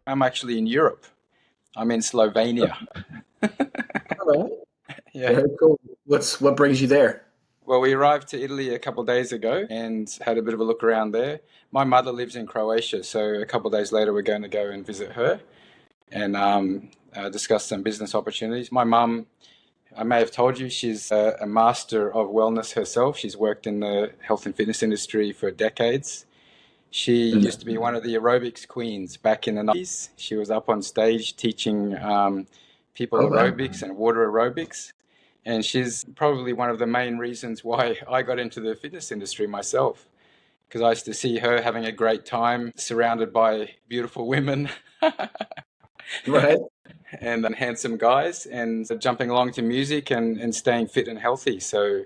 I'm actually in Europe. I'm in Slovenia. All right. Yeah. Very cool. What brings you there? Well, we arrived to Italy a couple of days ago and had a bit of a look around there. My mother lives in Croatia, so a couple of days later we're going to go and visit her and discuss some business opportunities. My mum, I may have told you, she's a master of wellness herself. She's worked in the health and fitness industry for decades. She used to be one of the aerobics queens back in the 90s. She was up on stage teaching people Oh wow. aerobics and water aerobics. And she's probably one of the main reasons why I got into the fitness industry myself, because I used to see her having a great time surrounded by beautiful women Right. and handsome guys and jumping along to music and staying fit and healthy. So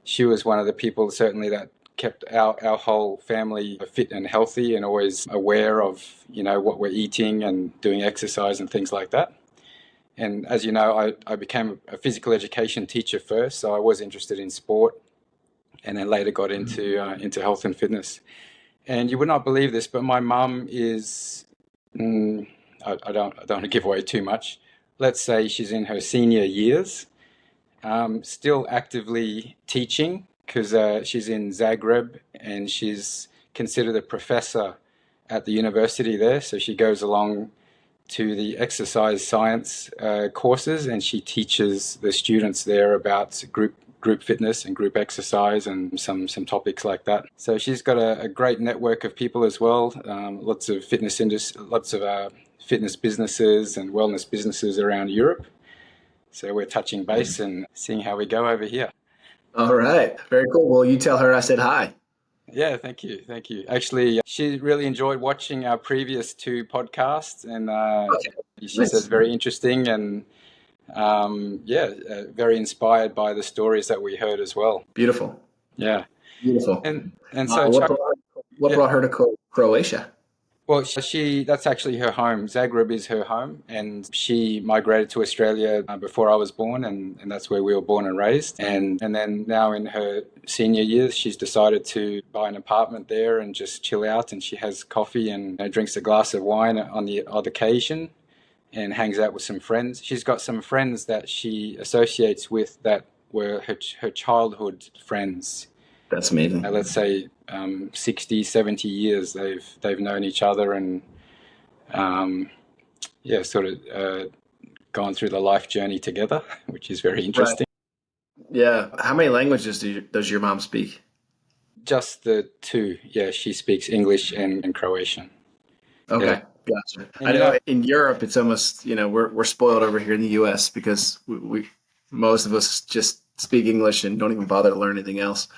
she was one of the people certainly that kept our whole family fit and healthy and always aware of, what we're eating and doing exercise and things like that. And as you know, I became a physical education teacher first, so I was interested in sport and then later got into health and fitness. And you would not believe this, but my mum is, mm, I don't want to give away too much. Let's say she's in her senior years, still actively teaching because she's in Zagreb and she's considered a professor at the university there. So she goes along to the exercise science courses and she teaches the students there about group fitness and group exercise and some topics like that. So she's got a great network of people as well. Lots of fitness businesses and wellness businesses around Europe. So we're touching base and seeing how we go over here. All right. Very cool. Well, you tell her I said hi. Yeah, thank you, thank you. Actually, she really enjoyed watching our previous two podcasts, and Okay. she says Nice. very interesting and very inspired by the stories that we heard as well. Beautiful. Yeah, Beautiful. and so What Chuck, brought what yeah, brought her to Croatia? well, she that's actually her home. Zagreb is her home, and she migrated to Australia before I was born, and that's where we were born and raised. And then now in her senior years, she's decided to buy an apartment there and just chill out. And she has coffee and drinks a glass of wine on the odd occasion, and hangs out with some friends. She's got some friends that she associates with that were her childhood friends. That's amazing. Let's say 60, 70 years they've known each other and um, sort of gone through the life journey together, which is very Right. interesting. Yeah. How many languages does your mom speak? Just the two. Yeah, she speaks English and Croatian. Yeah. Okay. Gotcha. And I know in Europe it's almost, we're spoiled over here in the US because we most of us just speak English and don't even bother to learn anything else.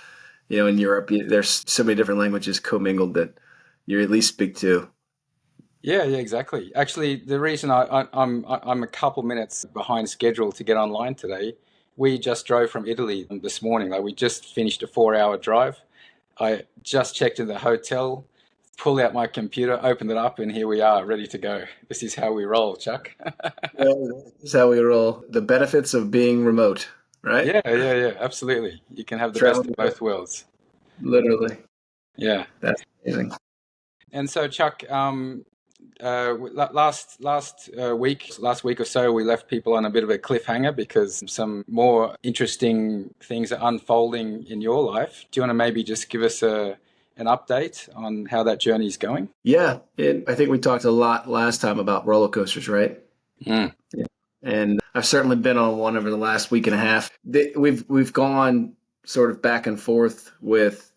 In Europe, there's so many different languages commingled that you at least speak to. yeah, exactly. Actually, the reason I'm a couple minutes behind schedule to get online today, we just drove from Italy this morning. Like we just finished a 4 hour drive. I just checked in the hotel, pulled out my computer, opened it up, and here we are, ready to go. This is how we roll, Chuck. Yeah, that's how we roll. The benefits of being remote, right? Yeah, absolutely. You can have the best of Traveling, both worlds. literally. Yeah. That's amazing. And so, Chuck, last week or so, we left people on a bit of a cliffhanger because some more interesting things are unfolding in your life. Do you want to maybe just give us an update on how that journey is going? Yeah, I think we talked a lot last time about roller coasters, right? Mm. Yeah. And I've certainly been on one over the last week and a half. We've gone sort of back and forth with,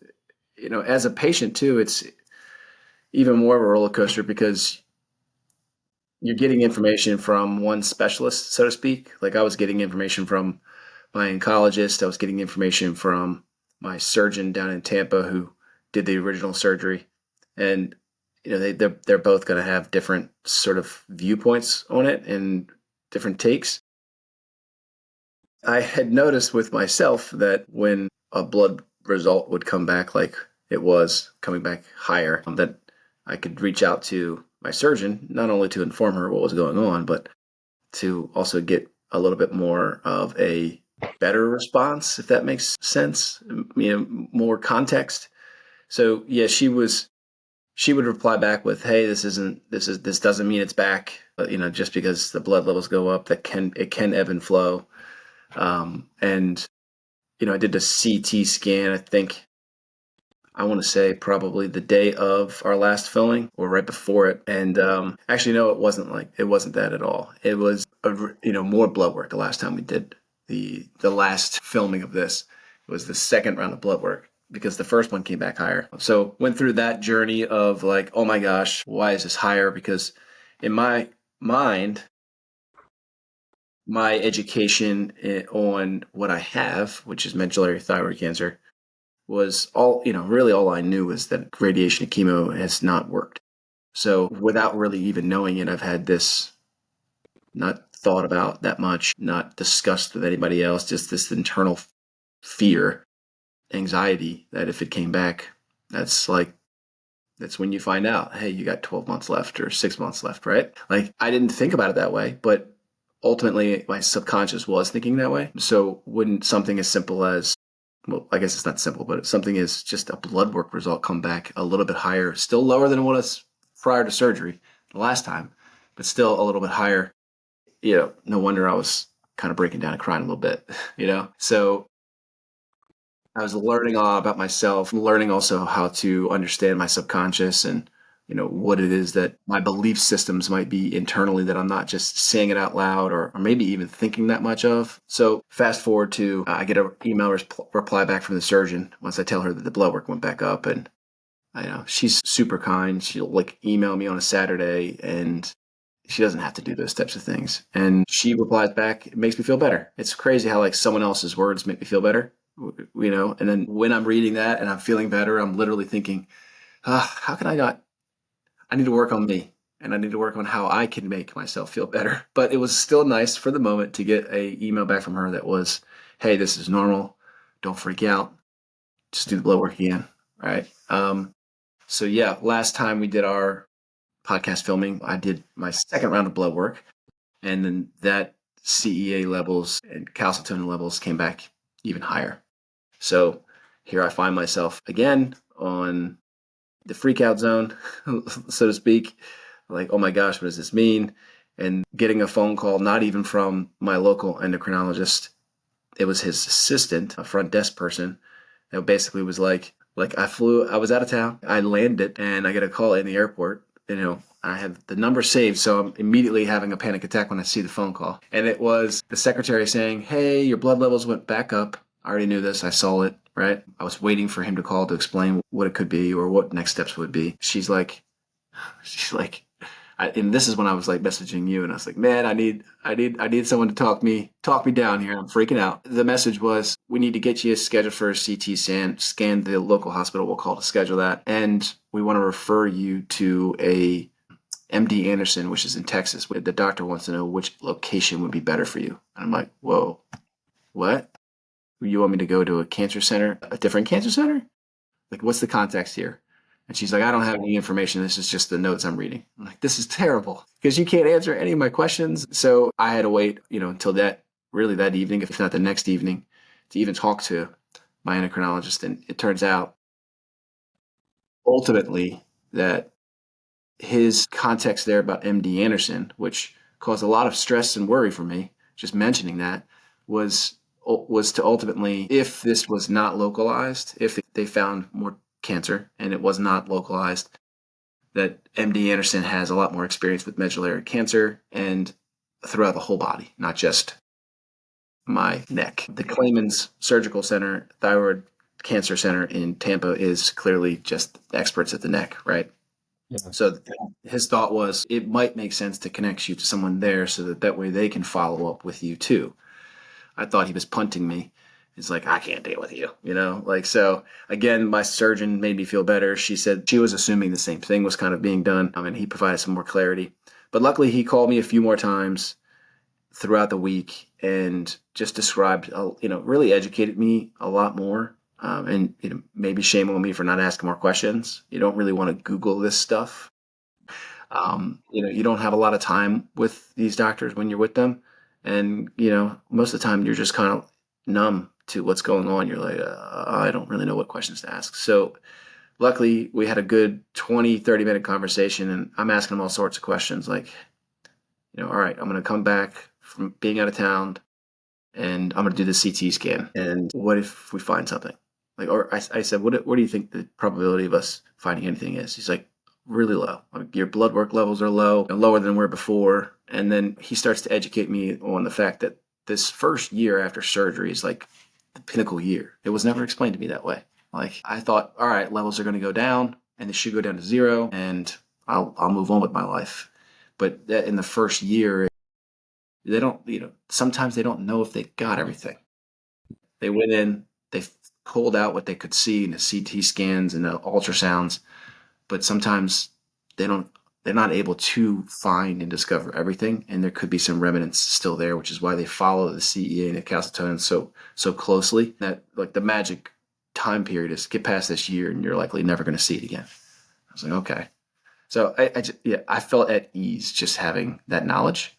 as a patient too, it's even more of a roller coaster because you're getting information from one specialist, so to speak. Like I was getting information from my oncologist. I was getting information from my surgeon down in Tampa who did the original surgery. And they're both going to have different sort of viewpoints on it and different takes. I had noticed with myself that when a blood result would come back like it was coming back higher, that I could reach out to my surgeon, not only to inform her what was going on, but to also get a little bit more of a better response, if that makes sense, more context. So yeah, she was she would reply back with, "Hey, this doesn't mean it's back. Just because the blood levels go up, it can ebb and flow." And I did a CT scan. I think I want to say probably the day of our last filming or right before it. And actually, no, it wasn't that at all. It was more blood work. The last time we did the last filming of this, it was the second round of blood work because the first one came back higher. So went through that journey of like, oh my gosh, why is this higher? Because in my mind, my education on what I have, which is medullary thyroid cancer, was really all I knew was that radiation and chemo has not worked. So without really even knowing it, I've had this not thought about that much, not discussed with anybody else, just this internal fear, anxiety that if it came back, that's like, that's when you find out, hey, you got 12 months left or 6 months left, right? Like I didn't think about it that way, but ultimately my subconscious was thinking that way. So wouldn't something as simple as, well, I guess it's not simple, but something is just a blood work result come back a little bit higher, still lower than it was prior to surgery the last time, but still a little bit higher. No wonder I was kind of breaking down and crying a little bit, So I was learning a lot about myself, learning also how to understand my subconscious and, what it is that my belief systems might be internally that I'm not just saying it out loud or maybe even thinking that much of. So fast forward to I get an email reply back from the surgeon once I tell her that the blood work went back up. And I know she's super kind. She'll like email me on a Saturday and she doesn't have to do those types of things. And she replies back, it makes me feel better. It's crazy how like someone else's words make me feel better, and then when I'm reading that and I'm feeling better, I'm literally thinking, how can I not? I need to work on me and I need to work on how I can make myself feel better. But it was still nice for the moment to get a email back from her that was, hey, this is normal. Don't freak out. Just do the blood work again. Right. So yeah, last time we did our podcast filming, I did my second round of blood work, and then that CEA levels and calcitonin levels came back even higher. So here I find myself again on the freak out zone, so to speak. Like, oh my gosh, what does this mean? And getting a phone call, not even from my local endocrinologist. It was his assistant, a front desk person, that basically was like I was out of town. I landed and I get a call in the airport. I have the number saved, so I'm immediately having a panic attack when I see the phone call. And it was the secretary saying, hey, your blood levels went back up. I already knew this. I saw it, right? I was waiting for him to call to explain what it could be or what next steps would be. She's like, and this is when I was like messaging you, and I was like, man, I need someone to talk me down here. I'm freaking out. The message was, we need to get you scheduled for a CT scan. The local hospital will call to schedule that, and we want to refer you to a MD Anderson, which is in Texas. The doctor wants to know which location would be better for you. And I'm like, whoa, what? You want me to go to a cancer center, a different cancer center? Like, what's the context here? And she's like, I don't have any information. This is just the notes I'm reading. I'm like, this is terrible because you can't answer any of my questions. So I had to wait, until that evening, if not the next evening, to even talk to my endocrinologist. And it turns out ultimately that his context there about MD Anderson, which caused a lot of stress and worry for me, just mentioning that, was to ultimately, if this was not localized, if they found more cancer and it was not localized, that MD Anderson has a lot more experience with medullary cancer and throughout the whole body, not just my neck. The Clayman's Surgical Center, Thyroid Cancer Center in Tampa is clearly just experts at the neck, right? Yeah. So his thought was it might make sense to connect you to someone there so that way they can follow up with you too. I thought he was punting me. It's like, I can't deal with you, so again, my surgeon made me feel better. She said she was assuming the same thing was kind of being done. I mean, he provided some more clarity, but luckily he called me a few more times throughout the week and just described, really educated me a lot more. And maybe shame on me for not asking more questions. You don't really want to Google this stuff. You don't have a lot of time with these doctors when you're with them. And, most of the time you're just kind of numb to what's going on. You're like, I don't really know what questions to ask. So luckily we had a good 20, 30 minute conversation, and I'm asking him all sorts of questions like, all right, I'm going to come back from being out of town and I'm going to do the CT scan. And what if we find something? Like, or I said, what do you think the probability of us finding anything is? He's like, really low. Like, your blood work levels are low, lower than were before. And then he starts to educate me on the fact that this first year after surgery is like the pinnacle year. It was never explained to me that way. Like, I thought, all right, levels are going to go down and they should go down to zero and I'll move on with my life. But that in the first year, they don't, sometimes they don't know if they got everything. They went in, they pulled out what they could see in the CT scans and the ultrasounds, but sometimes they don't, they're not able to find and discover everything. And there could be some remnants still there, which is why they follow the CEA and the calcitonin so closely that like the magic time period is get past this year and you're likely never going to see it again. I was like, okay. So I felt at ease just having that knowledge.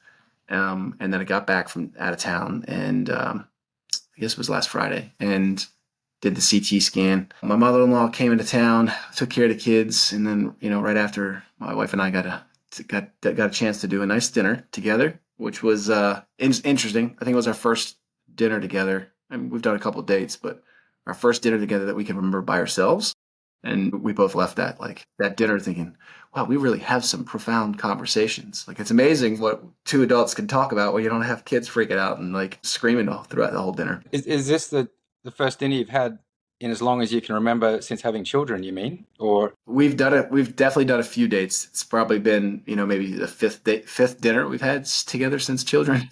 And then I got back from out of town, and I guess it was last Friday, and did the CT scan. My mother-in-law came into town, took care of the kids, and then right after, my wife and I got a chance to do a nice dinner together, which was interesting. I think it was our first dinner together. I mean, we've done a couple of dates, but our first dinner together that we can remember by ourselves. And we both left that dinner thinking, wow, we really have some profound conversations. Like, it's amazing what two adults can talk about when you don't have kids freaking out and like screaming all throughout the whole dinner. Is this the first dinner you've had in as long as you can remember since having children, you mean? Or We've done it. We've definitely done a few dates. It's probably been, maybe the fifth dinner we've had together since children.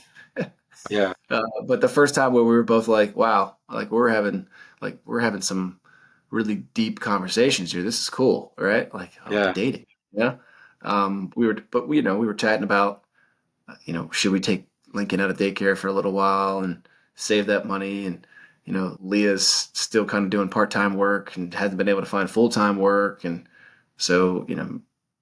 yeah, But the first time where we were both like, wow, we're having some really deep conversations here. This is cool, right? Like, oh, yeah, dating. Yeah. We were chatting about, should we take Lincoln out of daycare for a little while and save that money? And, Leah's still kind of doing part-time work and hasn't been able to find full-time work. And so,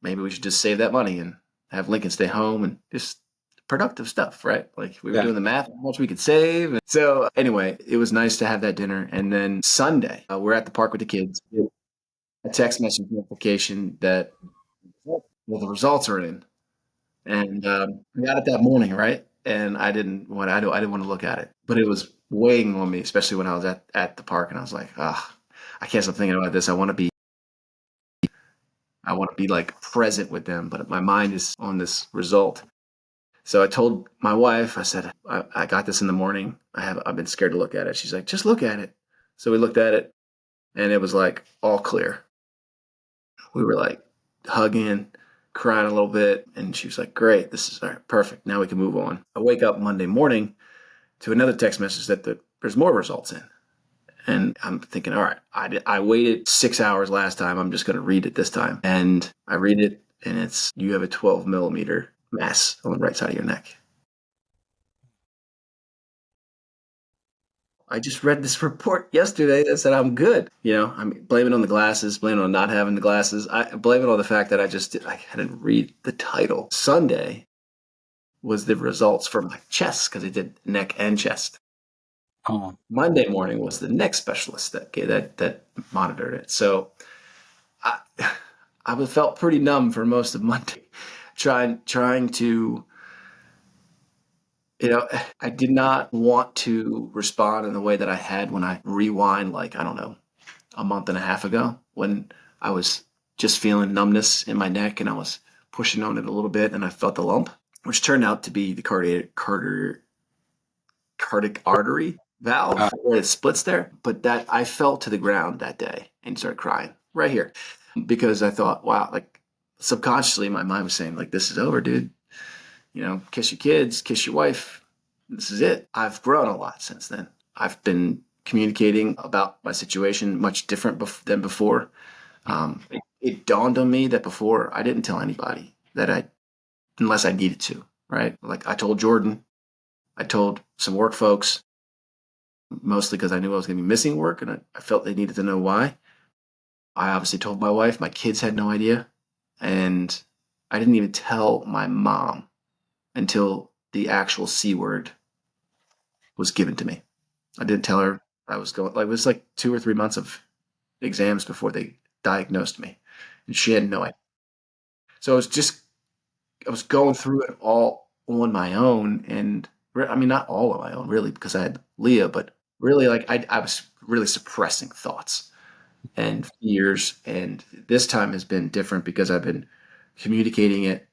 maybe we should just save that money and have Lincoln stay home and just productive stuff, right? Like, we were yeah. doing the math, how much we could save. And so anyway, it was nice to have that dinner. And then Sunday, we're at the park with the kids. A text message notification that, well, the results are in. And I got it that morning, right? And I didn't want to look at it, but it was weighing on me, especially when I was at the park, and I was like, ah, I can't stop thinking about this. I want to be like present with them, but my mind is on this result. So I told my wife, I said, I got this in the morning. I've been scared to look at it. She's like, just look at it. So we looked at it, and it was like all clear. We were like hugging, crying a little bit, and she was like, great, this is all right, perfect. Now we can move on. I wake up Monday morning to another text message that there's more results in. And I'm thinking, all right, I waited 6 hours last time. I'm just going to read it this time. And I read it, and you have a 12 millimeter mass on the right side of your neck. I just read this report yesterday that said I'm good. I mean, blame it on the glasses, blame it on not having the glasses. I blame it on the fact that I hadn't read the title. Sunday was the results for my chest because I did neck and chest. Oh, Monday morning was the neck specialist that monitored it. So I I felt pretty numb for most of Monday, trying to, I did not want to respond in the way that I had when I rewind, like, I don't know, a month and a half ago, when I was just feeling numbness in my neck and I was pushing on it a little bit and I felt the lump, which turned out to be the cardiac artery valve uh, where it splits there. But that I fell to the ground that day and started crying right here because I thought, wow, like subconsciously my mind was saying, like, this is over, dude. Kiss your kids, kiss your wife. This is it. I've grown a lot since then. I've been communicating about my situation much different than before. It dawned on me that before I didn't tell anybody unless I needed to, right? Like, I told Jordan, I told some work folks, mostly because I knew I was going to be missing work and I felt they needed to know why. I obviously told my wife, my kids had no idea. And I didn't even tell my mom until the actual C word was given to me. I didn't tell her I was going, like, it was like 2 or 3 months of exams before they diagnosed me, and she had no idea. So I was going through it all on my own, and I mean, not all on my own, really, because I had Leah, but really, like I was really suppressing thoughts and fears, and this time has been different because I've been communicating it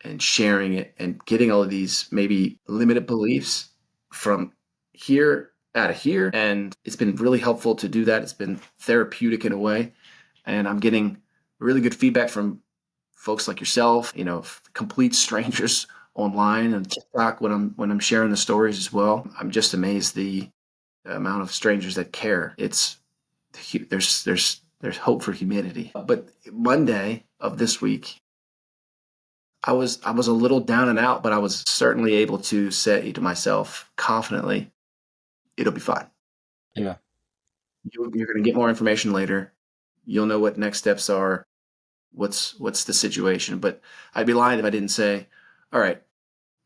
and sharing it and getting all of these maybe limited beliefs from here out of here, and it's been really helpful to do that. It's been therapeutic in a way, and I'm getting really good feedback from folks like yourself, complete strangers online and TikTok when I'm sharing the stories as well. I'm just amazed the amount of strangers that care. It's there's hope for humanity. But Monday of this week, I was a little down and out, but I was certainly able to say to myself confidently, it'll be fine. Yeah. You're going to get more information later. You'll know what next steps are. What's the situation? But I'd be lying if I didn't say, all right,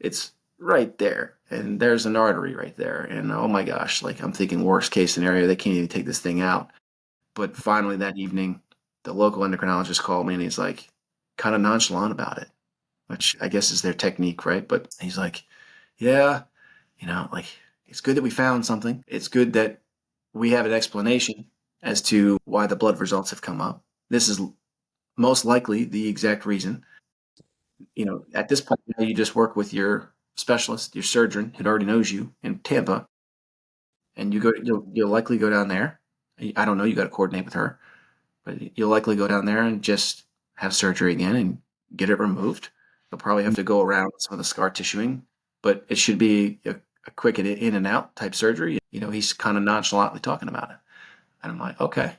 it's right there, and there's an artery right there, and oh my gosh, like I'm thinking worst case scenario, they can't even take this thing out. But finally that evening, the local endocrinologist called me, and he's like, kind of nonchalant about it, which I guess is their technique, right? But he's like, yeah, like it's good that we found something. It's good that we have an explanation as to why the blood results have come up. This is most likely the exact reason. At this point, you just work with your specialist, your surgeon, who already knows you in Tampa, and you'll likely go down there. I don't know, you got to coordinate with her, but you'll likely go down there and just have surgery again and get it removed. You'll probably have to go around some of the scar tissuing, but it should be a quick in and out type surgery. He's kind of nonchalantly talking about it. And I'm like, okay,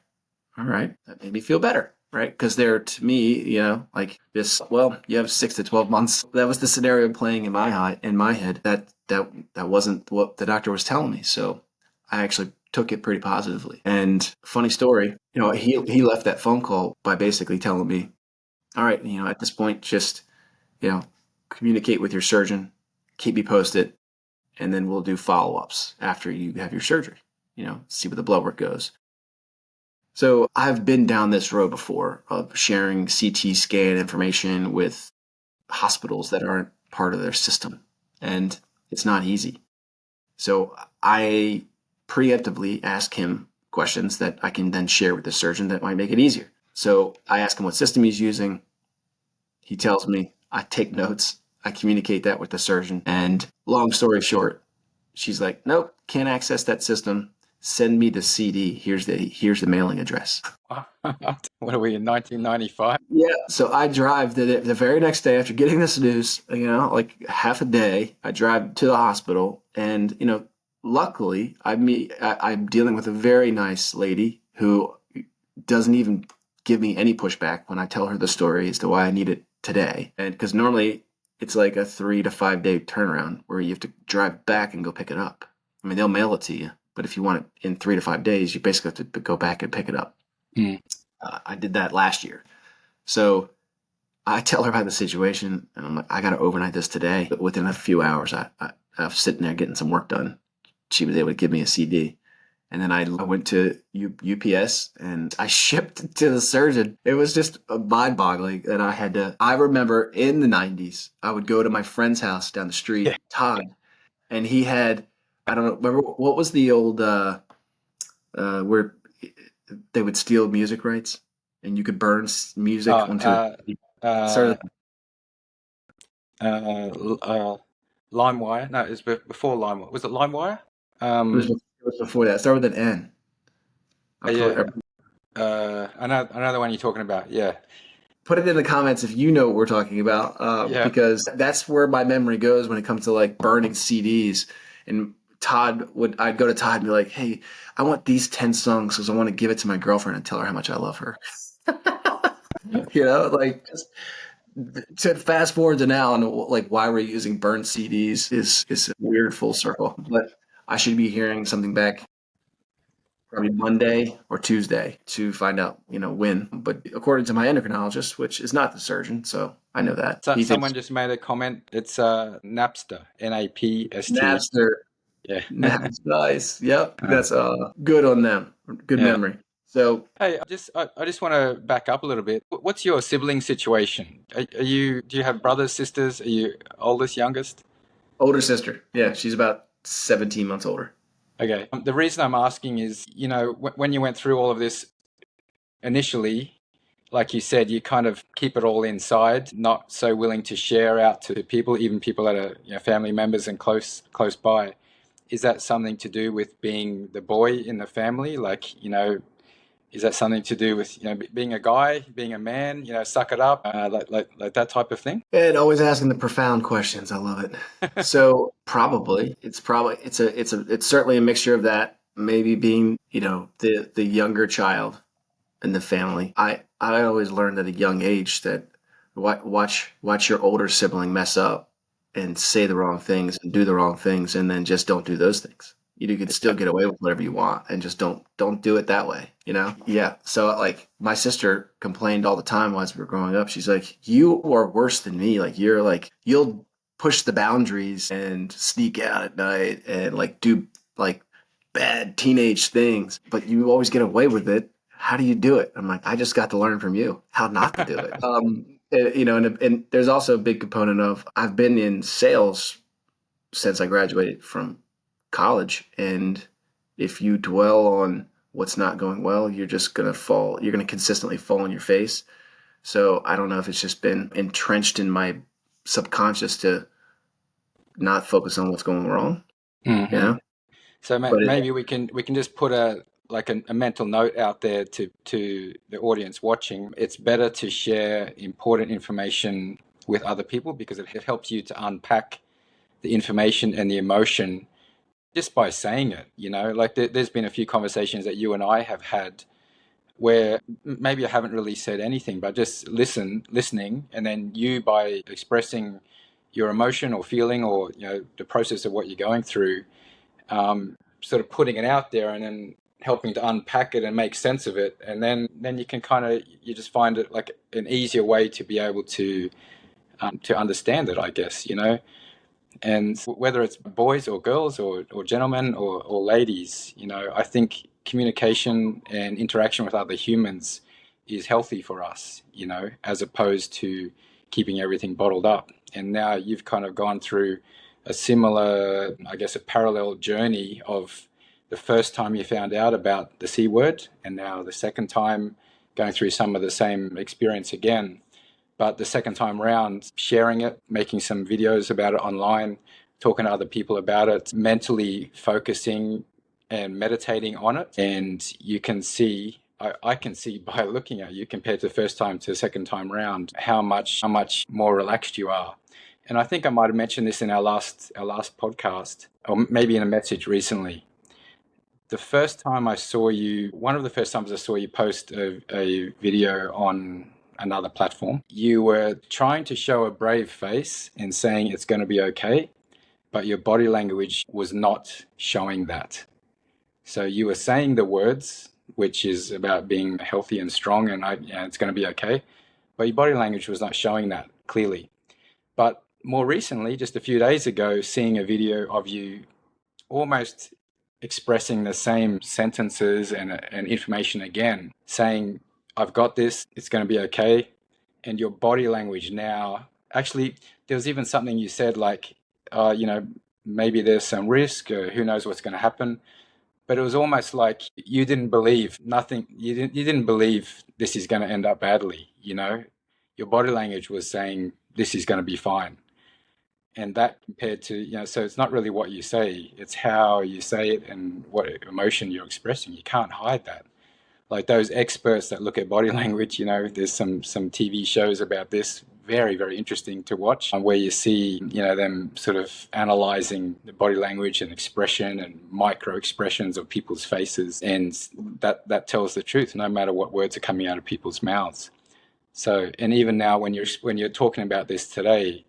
all right, that made me feel better, right? Because they're, to me, like this. Well, you have 6 to 12 months. That was the scenario playing in my head. That wasn't what the doctor was telling me. So I actually took it pretty positively. And funny story, he left that phone call by basically telling me, all right, at this point, just you know, communicate with your surgeon, keep me posted, and then we'll do follow ups after you have your surgery. See where the blood work goes. So I've been down this road before of sharing CT scan information with hospitals that aren't part of their system, and it's not easy. So I preemptively ask him questions that I can then share with the surgeon that might make it easier. So I ask him what system he's using. He tells me, I take notes, I communicate that with the surgeon, and long story short, she's like, nope, can't access that system. Send me the CD. Here's the mailing address. What are we in 1995? Yeah. So I drive the very next day after getting this news, like half a day, I drive to the hospital, and, luckily I'm dealing with a very nice lady who doesn't even give me any pushback when I tell her the story as to why I need it today. And because normally it's like a 3 to 5 day turnaround where you have to drive back and go pick it up. I mean, they'll mail it to you, but if you want it in 3 to 5 days, you basically have to go back and pick it up. Mm. I did that last year. So I tell her about the situation, and I'm like, I got to overnight this today. But within a few hours, I was sitting there getting some work done. She was able to give me a CD. And then I went to UPS and I shipped it to the surgeon. It was just mind boggling that I remember in the 90s, I would go to my friend's house down the street, Yeah. Todd, and he had, I don't know, remember what was the old, where they would steal music rights and you could burn music Oh, onto uh, started. LimeWire. No, it was before LimeWire. Was it LimeWire? It was before that. It started with an N. Yeah. Another one you're talking about. Yeah. Put it in the comments if you know what we're talking about, Yeah. because that's where my memory goes when it comes to like burning CDs. And I'd go to Todd and be like, "Hey, I want these 10 songs because I want to give it to my girlfriend and tell her how much I love her." Like just to fast forward to now and like why we're using burned CDs is a weird full circle. But I should be hearing something back probably Monday or Tuesday to find out, when. But according to my endocrinologist, which is not the surgeon, so I know that So he thinks someone just made a comment. It's Napster. Napster. Napster. Yeah. Nice. Yep. Uh, That's good on them. Good yeah. memory. So Hey, I just want to back up a little bit. What's your sibling situation? Are you do you have brothers, sisters? Are you oldest, youngest? older sister, yeah, she's about 17 months older. Okay. The reason I'm asking is, when you went through all of this initially, like you said, you kind of keep it all inside, not so willing to share out to people, even people that are, family members and close by. Is that something to do with being the boy in the family? Like, is that something to do with, being a guy, being a man, suck it up, like that type of thing? And always asking the profound questions. I love it. So probably it's certainly a mixture of that. Maybe being, the younger child in the family. I always learned at a young age that watch your older sibling mess up and say the wrong things and do the wrong things, and then just don't do those things. You can still get away with whatever you want, and just don't do it that way. Yeah. So like my sister complained all the time as we were growing up. She's like, "You are worse than me. Like you'll push the boundaries and sneak out at night and like do like bad teenage things, but you always get away with it. How do you do it?" I'm like, I just got to learn from you how not to do it. And there's also a big component of I've been in sales since I graduated from college, and if you dwell on what's not going well, you're just gonna fall. You're gonna consistently fall on your face. So I don't know if it's just been entrenched in my subconscious to not focus on what's going wrong. You Hmm. know, So but maybe we can just put a mental note out there to the audience watching. It's better to share important information with other people because it helps you to unpack the information and the emotion just by saying it. Like there's been a few conversations that you and I have had where maybe I haven't really said anything, but just listening, and then you by expressing your emotion or feeling or the process of what you're going through, sort of putting it out there and then helping to unpack it and make sense of it, and then you can you just find it like an easier way to be able to understand it, I guess. And whether it's boys or girls or gentlemen or ladies, I think communication and interaction with other humans is healthy for us, as opposed to keeping everything bottled up. And now you've kind of gone through a similar, I guess, a parallel journey of the first time you found out about the C word, and now the second time going through some of the same experience again. But the second time round, sharing it, making some videos about it online, talking to other people about it, mentally focusing and meditating on it. And you can see, I can see by looking at you compared to the first time to the second time round, how much more relaxed you are. And I think I might have mentioned this in our last podcast, or maybe in a message recently. The first time I saw you, one of the first times I saw you post a video on another platform, you were trying to show a brave face and saying it's going to be okay, but your body language was not showing that. So you were saying the words, which is about being healthy and strong, and it's going to be okay, but your body language was not showing that clearly. But more recently, just a few days ago, seeing a video of you almost expressing the same sentences and information again, saying, I've got this, it's going to be okay. And your body language now, actually, there was even something you said like, uh, you know, maybe there's some risk, or who knows what's going to happen. But it was almost like you didn't believe nothing, you didn't believe this is going to end up badly. Your body language was saying, this is going to be fine. And that compared to, so it's not really what you say, it's how you say it and what emotion you're expressing. You can't hide that. Like those experts that look at body language, there's some TV shows about this, very, very interesting to watch, where you see, them sort of analyzing the body language and expression and micro expressions of people's faces. And that tells the truth, no matter what words are coming out of people's mouths. So, and even now when you're talking about this today,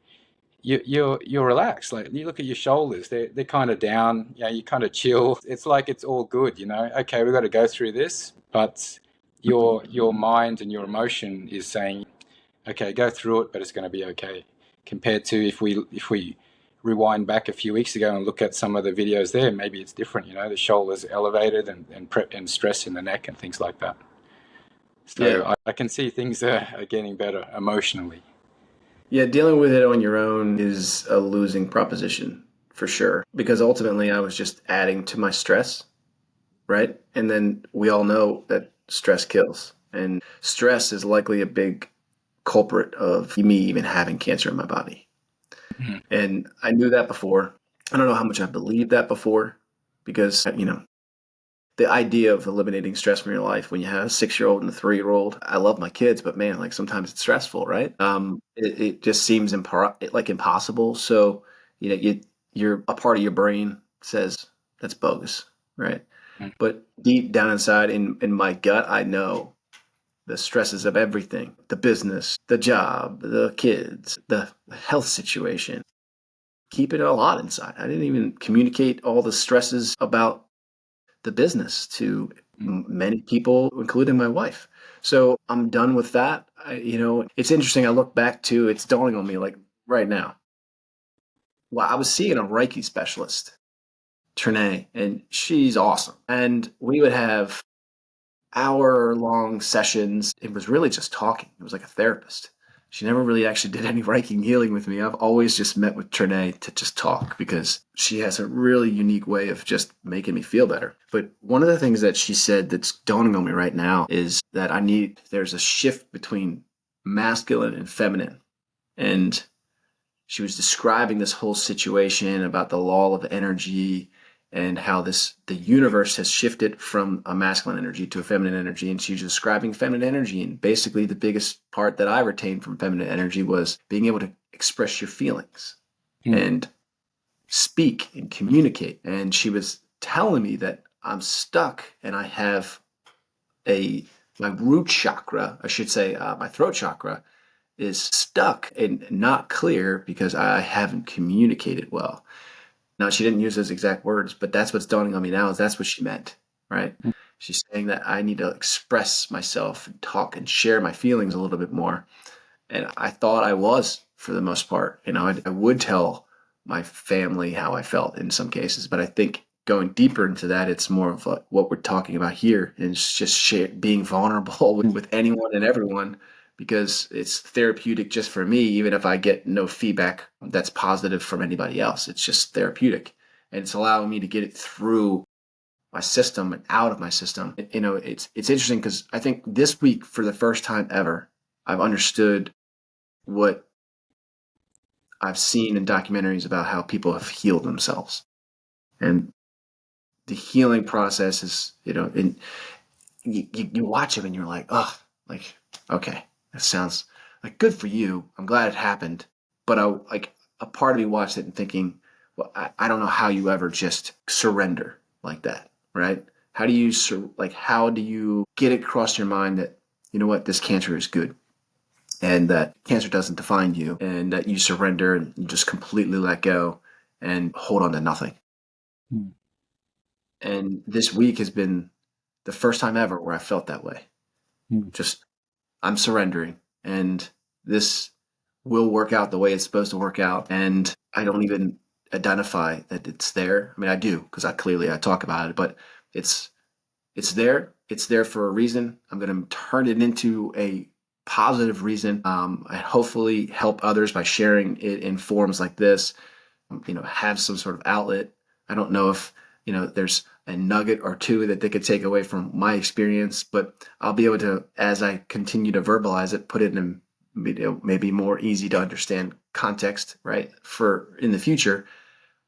you're relaxed. Like you look at your shoulders, they're kind of down. You kind of chill. It's like it's all good. Okay, we've got to go through this, but your mind and your emotion is saying, okay, go through it, but it's going to be okay. Compared to if we rewind back a few weeks ago and look at some of the videos there, maybe it's different. The shoulders elevated and stress in the neck and things like that. Yeah. So I can see things are getting better emotionally. Yeah, dealing with it on your own is a losing proposition for sure. Because ultimately I was just adding to my stress, right? And then we all know that stress kills. And stress is likely a big culprit of me even having cancer in my body. Mhm. And I knew that before. I don't know how much I believed that before because, the idea of eliminating stress from your life when you have a 6-year-old and a 3-year-old. I love my kids, but man, like sometimes it's stressful, right? It just seems like impossible. So, you're a part of your brain says that's bogus, right? But deep down inside in my gut, I know the stresses of everything, the business, the job, the kids, the health situation, keep it a lot inside. I didn't even communicate all the stresses about the business to many people, including my wife. So I'm done with that. It's interesting. I look back to it's dawning on me like right now. Well, I was seeing a Reiki specialist, Trinae, and she's awesome. And we would have hour-long sessions. It was really just talking. It was like a therapist. She never really actually did any Reiki healing with me. I've always just met with Trinae to just talk because she has a really unique way of just making me feel better. But one of the things that she said that's dawning on me right now is that there's a shift between masculine and feminine. And she was describing this whole situation about the law of energy and how the universe has shifted from a masculine energy to a feminine energy. And she was describing feminine energy. And basically the biggest part that I retained from feminine energy was being able to express your feelings Mm. and speak and communicate. And she was telling me that I'm stuck and I have my root chakra, I should say, my throat chakra is stuck and not clear because I haven't communicated well. Now, she didn't use those exact words, but that's what's dawning on me now is that's what she meant, right? She's saying that I need to express myself and talk and share my feelings a little bit more. And I thought I was for the most part. I would tell my family how I felt in some cases, but I think going deeper into that, it's more of like what we're talking about here, and it's just being vulnerable with anyone and everyone because it's therapeutic just for me, even if I get no feedback that's positive from anybody else. It's just therapeutic, and it's allowing me to get it through my system and out of my system. It's interesting because I think this week, for the first time ever, I've understood what I've seen in documentaries about how people have healed themselves. And the healing process is, and you watch them and you're like, oh, like, okay, that sounds like good for you. I'm glad it happened. But a part of me watched it and thinking, well, I don't know how you ever just surrender like that, right? How do you get it across your mind that, you know what, this cancer is good? And that cancer doesn't define you, and that you surrender and you just completely let go and hold on to nothing. Mm. And this week has been the first time ever where I felt that way. Mm. Just, I'm surrendering, and this will work out the way it's supposed to work out. And I don't even identify that it's there. I mean, I do because I talk about it, but it's there. It's there for a reason. I'm going to turn it into a positive reason, and hopefully help others by sharing it in forums like this. Have some sort of outlet. I don't know if there's a nugget or two that they could take away from my experience, but I'll be able to, as I continue to verbalize it, put it in maybe more easy to understand context, right, for in the future.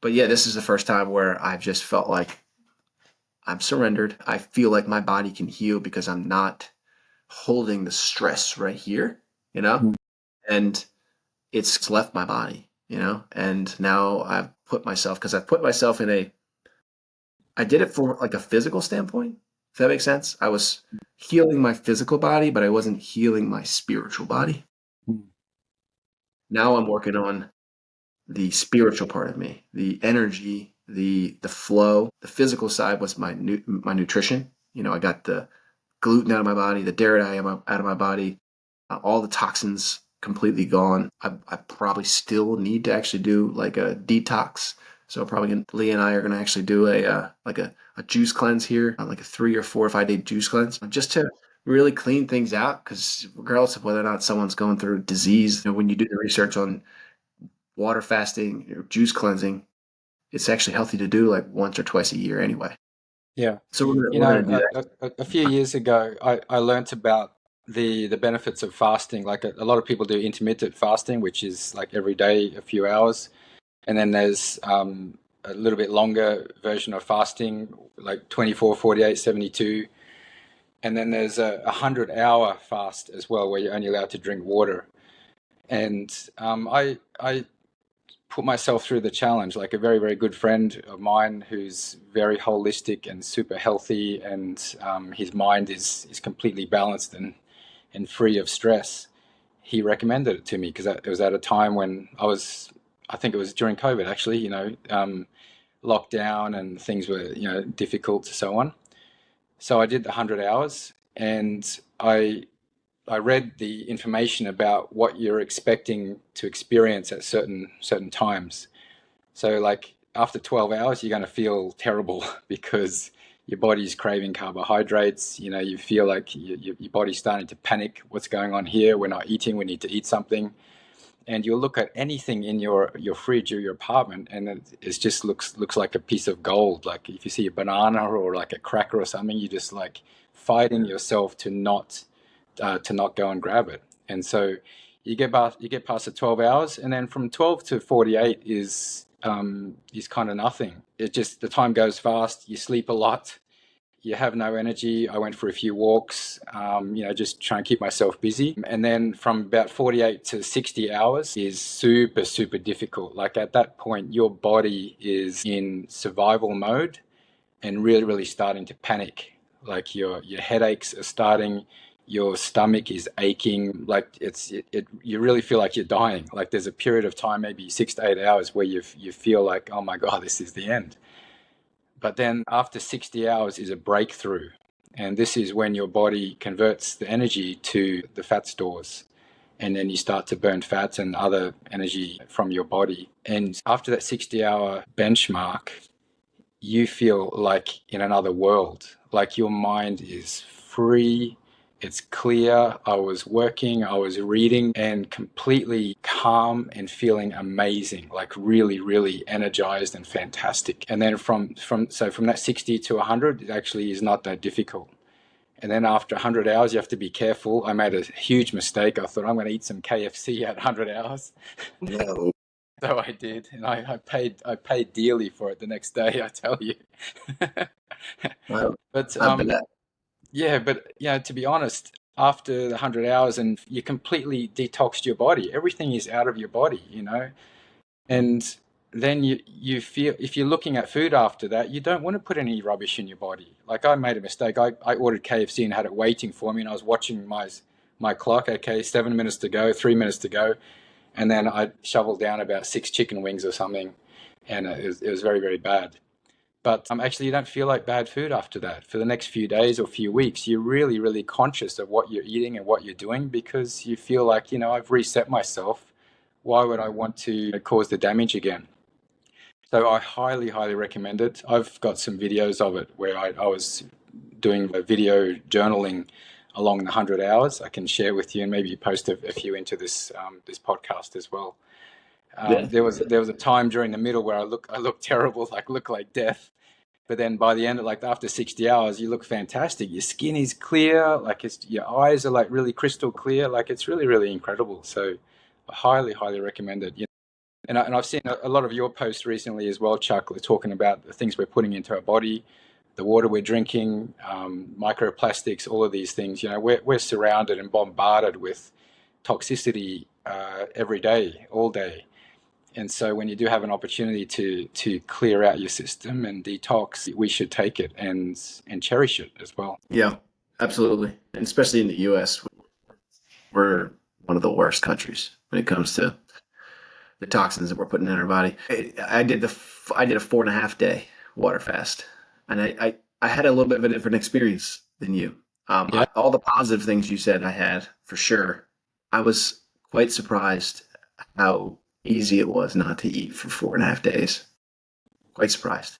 But yeah, this is the first time where I've just felt like I'm surrendered. I feel like my body can heal because I'm not holding the stress right here, you know, Mm. and it's left my body, and now I've put myself I did it for like a physical standpoint, if that makes sense. I was healing my physical body, but I wasn't healing my spiritual body. Mm. Now I'm working on the spiritual part of me, the energy, the flow. The physical side was my nutrition. I got the gluten out of my body, the dairy out of my body, all the toxins completely gone. I probably still need to actually do like a detox. So Lee and I are gonna actually do a juice cleanse here, like a 3 or 4 or 5 day juice cleanse, just to really clean things out. Because regardless of whether or not someone's going through disease, when you do the research on water fasting or juice cleansing, it's actually healthy to do like once or twice a year anyway. Yeah. So You we're gonna know, do that. a few years ago, I learnt about the benefits of fasting. Like a lot of people do intermittent fasting, which is like every day, a few hours. And then there's a little bit longer version of fasting, like 24, 48, 72. And then there's a 100-hour fast as well, where you're only allowed to drink water. And I put myself through the challenge. Like a very, very good friend of mine who's very holistic and super healthy, and his mind is completely balanced and free of stress. He recommended it to me because it was at a time when I think it was during COVID actually, lockdown and things were, difficult and so on. So I did the 100 hours, and I read the information about what you're expecting to experience at certain times. So like after 12 hours, you're going to feel terrible because your body's craving carbohydrates. You feel like your body's starting to panic. What's going on here? We're not eating. We need to eat something. And you'll look at anything in your fridge or your apartment, and it just looks like a piece of gold. Like if you see a banana or like a cracker or something, you're just like fighting yourself to not go and grab it. And so you get past the 12 hours, and then from 12 to 48 is kind of nothing. It just the time goes fast. You sleep a lot. You have no energy. I went for a few walks, just trying to keep myself busy. And then from about 48 to 60 hours is super, super difficult. Like at that point, your body is in survival mode and really, really starting to panic. Like your headaches are starting, your stomach is aching. Like you really feel like you're dying. Like there's a period of time, maybe 6 to 8 hours, where you feel like, oh my God, this is the end. But then after 60 hours is a breakthrough. And this is when your body converts the energy to the fat stores. And then you start to burn fats and other energy from your body. And after that 60-hour benchmark, you feel like in another world. Like your mind is free, it's clear. I was working, I was reading, and completely calm and feeling amazing, like really, really energized and fantastic. And then from that 60 to 100, it actually is not that difficult. And then after 100 hours, you have to be careful. I made a huge mistake. I thought I'm going to eat some KFC at 100 hours. No. So I did, and I paid dearly for it the next day, I tell you. Well, But I bet. yeah, but to be honest, after the 100 hours, and you completely detoxed your body, everything is out of your body. And then you feel, if you're looking at food after that, you don't want to put any rubbish in your body. Like I made a mistake. I ordered KFC and had it waiting for me, and I was watching my clock. Okay, 7 minutes to go, 3 minutes to go, and then I shoveled down about six chicken wings or something, and it was very, very bad. But actually, you don't feel like bad food after that. For the next few days or few weeks, you're really, really conscious of what you're eating and what you're doing, because you feel like, I've reset myself. Why would I want to cause the damage again? So I highly, highly recommend it. I've got some videos of it where I was doing a video journaling along the 100 hours. I can share with you, and maybe post a few into this podcast as well. Yeah. There was a time during the middle where I look terrible, like look like death. But then by the end of, like after 60 hours, you look fantastic. Your skin is clear, like your eyes are like really crystal clear, like it's really, really incredible. So I highly, highly recommend it. And I've seen a lot of your posts recently as well, Chuck, talking about the things we're putting into our body, the water we're drinking, microplastics, all of these things. We're surrounded and bombarded with toxicity every day, all day. And so when you do have an opportunity to clear out your system and detox, we should take it and cherish it as well. Yeah, absolutely. And especially in the US, we're one of the worst countries when it comes to the toxins that we're putting in our body. I did a 4.5 day water fast, and I had a little bit of a different experience than you. Yeah. All the positive things you said I had for sure. I was quite surprised how easy it was not to eat for 4.5 days. Quite surprised.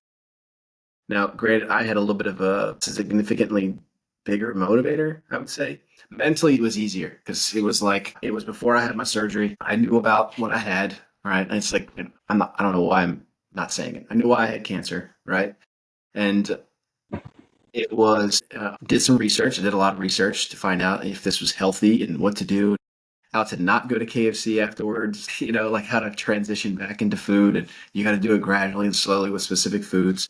Now, granted, I had a little bit of a significantly bigger motivator, I would say. Mentally, it was easier because it was before I had my surgery. I knew about what I had, right? And it's like, I don't know why I'm not saying it. I knew why I had cancer, right? And it was, did some research. I did a lot of research to find out if this was healthy and what to do, how to not go to KFC afterwards, like how to transition back into food. And you got to do it gradually and slowly with specific foods.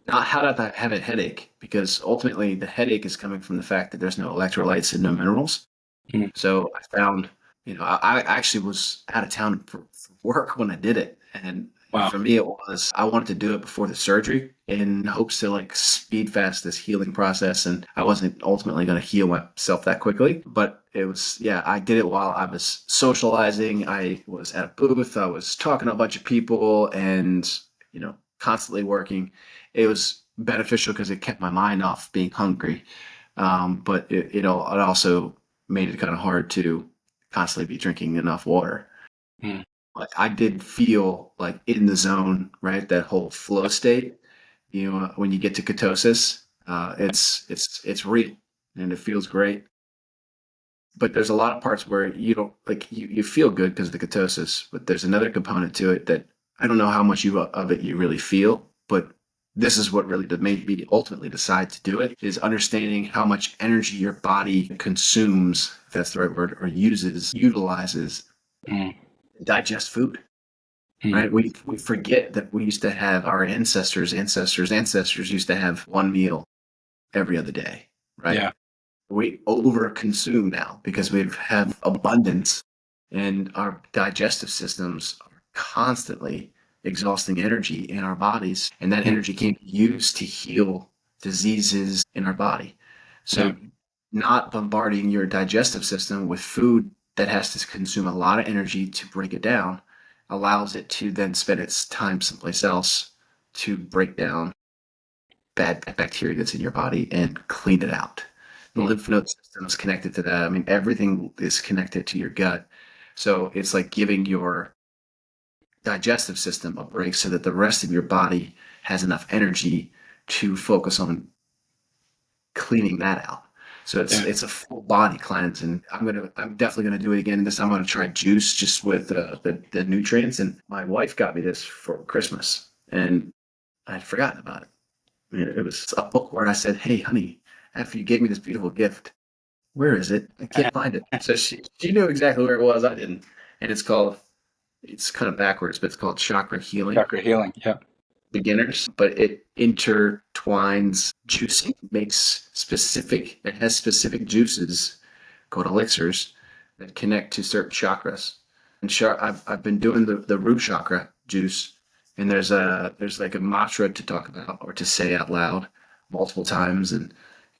Not how to have a headache, because ultimately the headache is coming from the fact that there's no electrolytes and no minerals. Mm. So I found, I actually was out of town for work when I did it. And Wow. for me, I wanted to do it before the surgery in hopes to like speed fast this healing process. And I wasn't ultimately going to heal myself that quickly, but it was, yeah, I did it while I was socializing. I was at a booth. I was talking to a bunch of people and, constantly working. It was beneficial because it kept my mind off being hungry. But it also made it kind of hard to constantly be drinking enough water. Mm. Like I did feel like in the zone, right? That whole flow state. When you get to ketosis, it's real and it feels great. But there's a lot of parts where you don't like you feel good because of the ketosis, but there's another component to it that I don't know how much of it you really feel, but this is what really made me ultimately decide to do it is understanding how much energy your body consumes, if that's the right word, or utilizes Mm. to digest food. Mm. Right? We forget that we used to have our ancestors used to have one meal every other day, right? Yeah. We over consume now because we have abundance and our digestive systems are constantly exhausting energy in our bodies, and that Mm. energy can be used to heal diseases in our body. Yeah. So not bombarding your digestive system with food that has to consume a lot of energy to break it down allows it to then spend its time someplace else to break down bad bacteria that's in your body and clean it out. The Mm. lymph node system is connected to that. I mean, everything is connected to your gut. So it's like giving your digestive system a break so that the rest of your body has enough energy to focus on cleaning that out. So it's Yeah. it's a full body cleanse, and I'm definitely gonna do it again. This I'm gonna try juice just with the nutrients. And my wife got me this for Christmas, and I'd forgotten about it. I mean, it was a book where I said, "Hey, honey, after you gave me this beautiful gift, where is it? I can't find it." So she knew exactly where it was. I didn't, and it's kind of backwards, but it's called Chakra Healing Chakra healing. Yeah. Beginners. But it intertwines juicing, it has specific juices called elixirs that connect to certain chakras. And I've been doing the root chakra juice, and there's like a mantra to talk about or to say out loud multiple times, and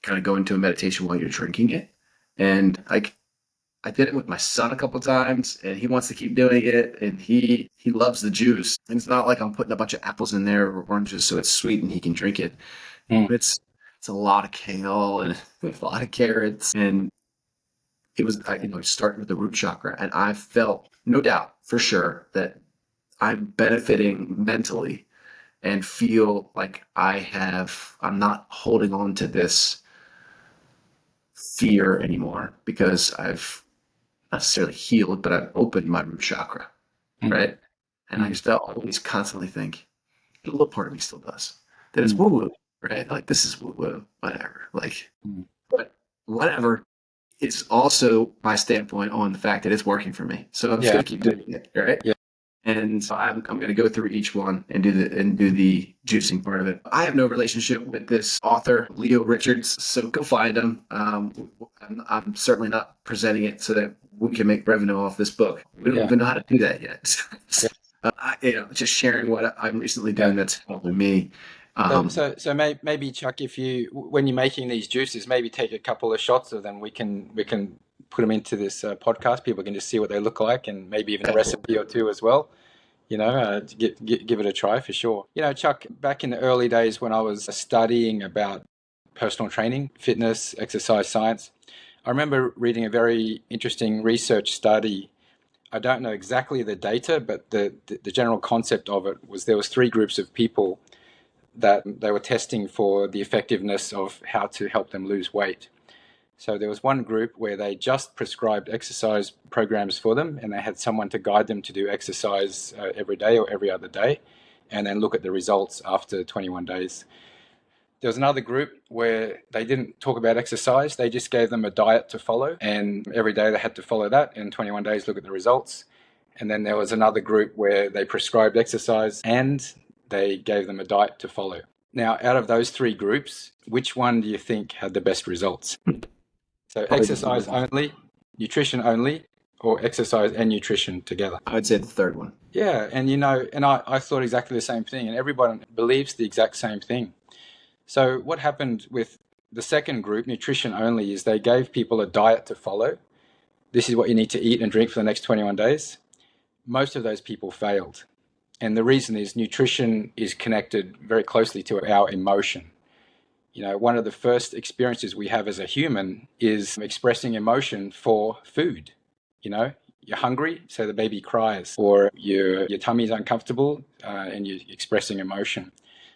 kind of go into a meditation while you're drinking it. And like I did it with my son a couple times, and he wants to keep doing it, and he loves the juice. And it's not like I'm putting a bunch of apples in there or oranges so it's sweet and he can drink it. Mm. But it's a lot of kale and a lot of carrots, and it was starting with the root chakra, and I felt no doubt for sure that I'm benefiting mentally and feel like I'm not holding on to this fear anymore because I've not necessarily healed, but I've opened my root chakra, Mm. right? And I Mm. used to always constantly think, a little part of me still does, that it's Mm. woo woo, right? Like this is woo woo, whatever. Like, Mm. but whatever. It's also my standpoint on the fact that it's working for me. So I'm just Yeah. gonna keep doing it, right? Yeah. And so I'm going to go through each one and do the juicing part of it. I have no relationship with this author, Leo Richards, so go find him. I'm certainly not presenting it so that we can make revenue off this book. We don't Yeah. even know how to do that yet. Yeah. Just sharing what I'm recently Yeah. doing that's helping me. So, Um, maybe Chuck, if when you're making these juices, maybe take a couple of shots of them. We can put them into this podcast. People can just see what they look like, and maybe even a recipe or two as well. To give it a try for sure. Chuck, back in the early days when I was studying about personal training, fitness, exercise science, I I remember reading a very interesting research study. I don't know exactly the data, but the general concept of it was there was three groups of people that they were testing for the effectiveness of how to help them lose weight. So there was one group where they just prescribed exercise programs for them, and they had someone to guide them to do exercise every day or every other day, and then look at the results after 21 days. There was another group where they didn't talk about exercise. They just gave them a diet to follow, and every day they had to follow that. In 21 days, look at the results. And then there was another group where they prescribed exercise and they gave them a diet to follow. Now, out of those three groups, which one do you think had the best results? So exercise only, nutrition only, or exercise and nutrition together? I would say the third one. Yeah, and I thought exactly the same thing, and everyone believes the exact same thing. So what happened with the second group, nutrition only, is they gave people a diet to follow. This is what you need to eat and drink for the next 21 days. Most of those people failed. And the reason is nutrition is connected very closely to our emotion. One of the first experiences we have as a human is expressing emotion for food. You're hungry, so the baby cries, or your tummy's uncomfortable and you're expressing emotion.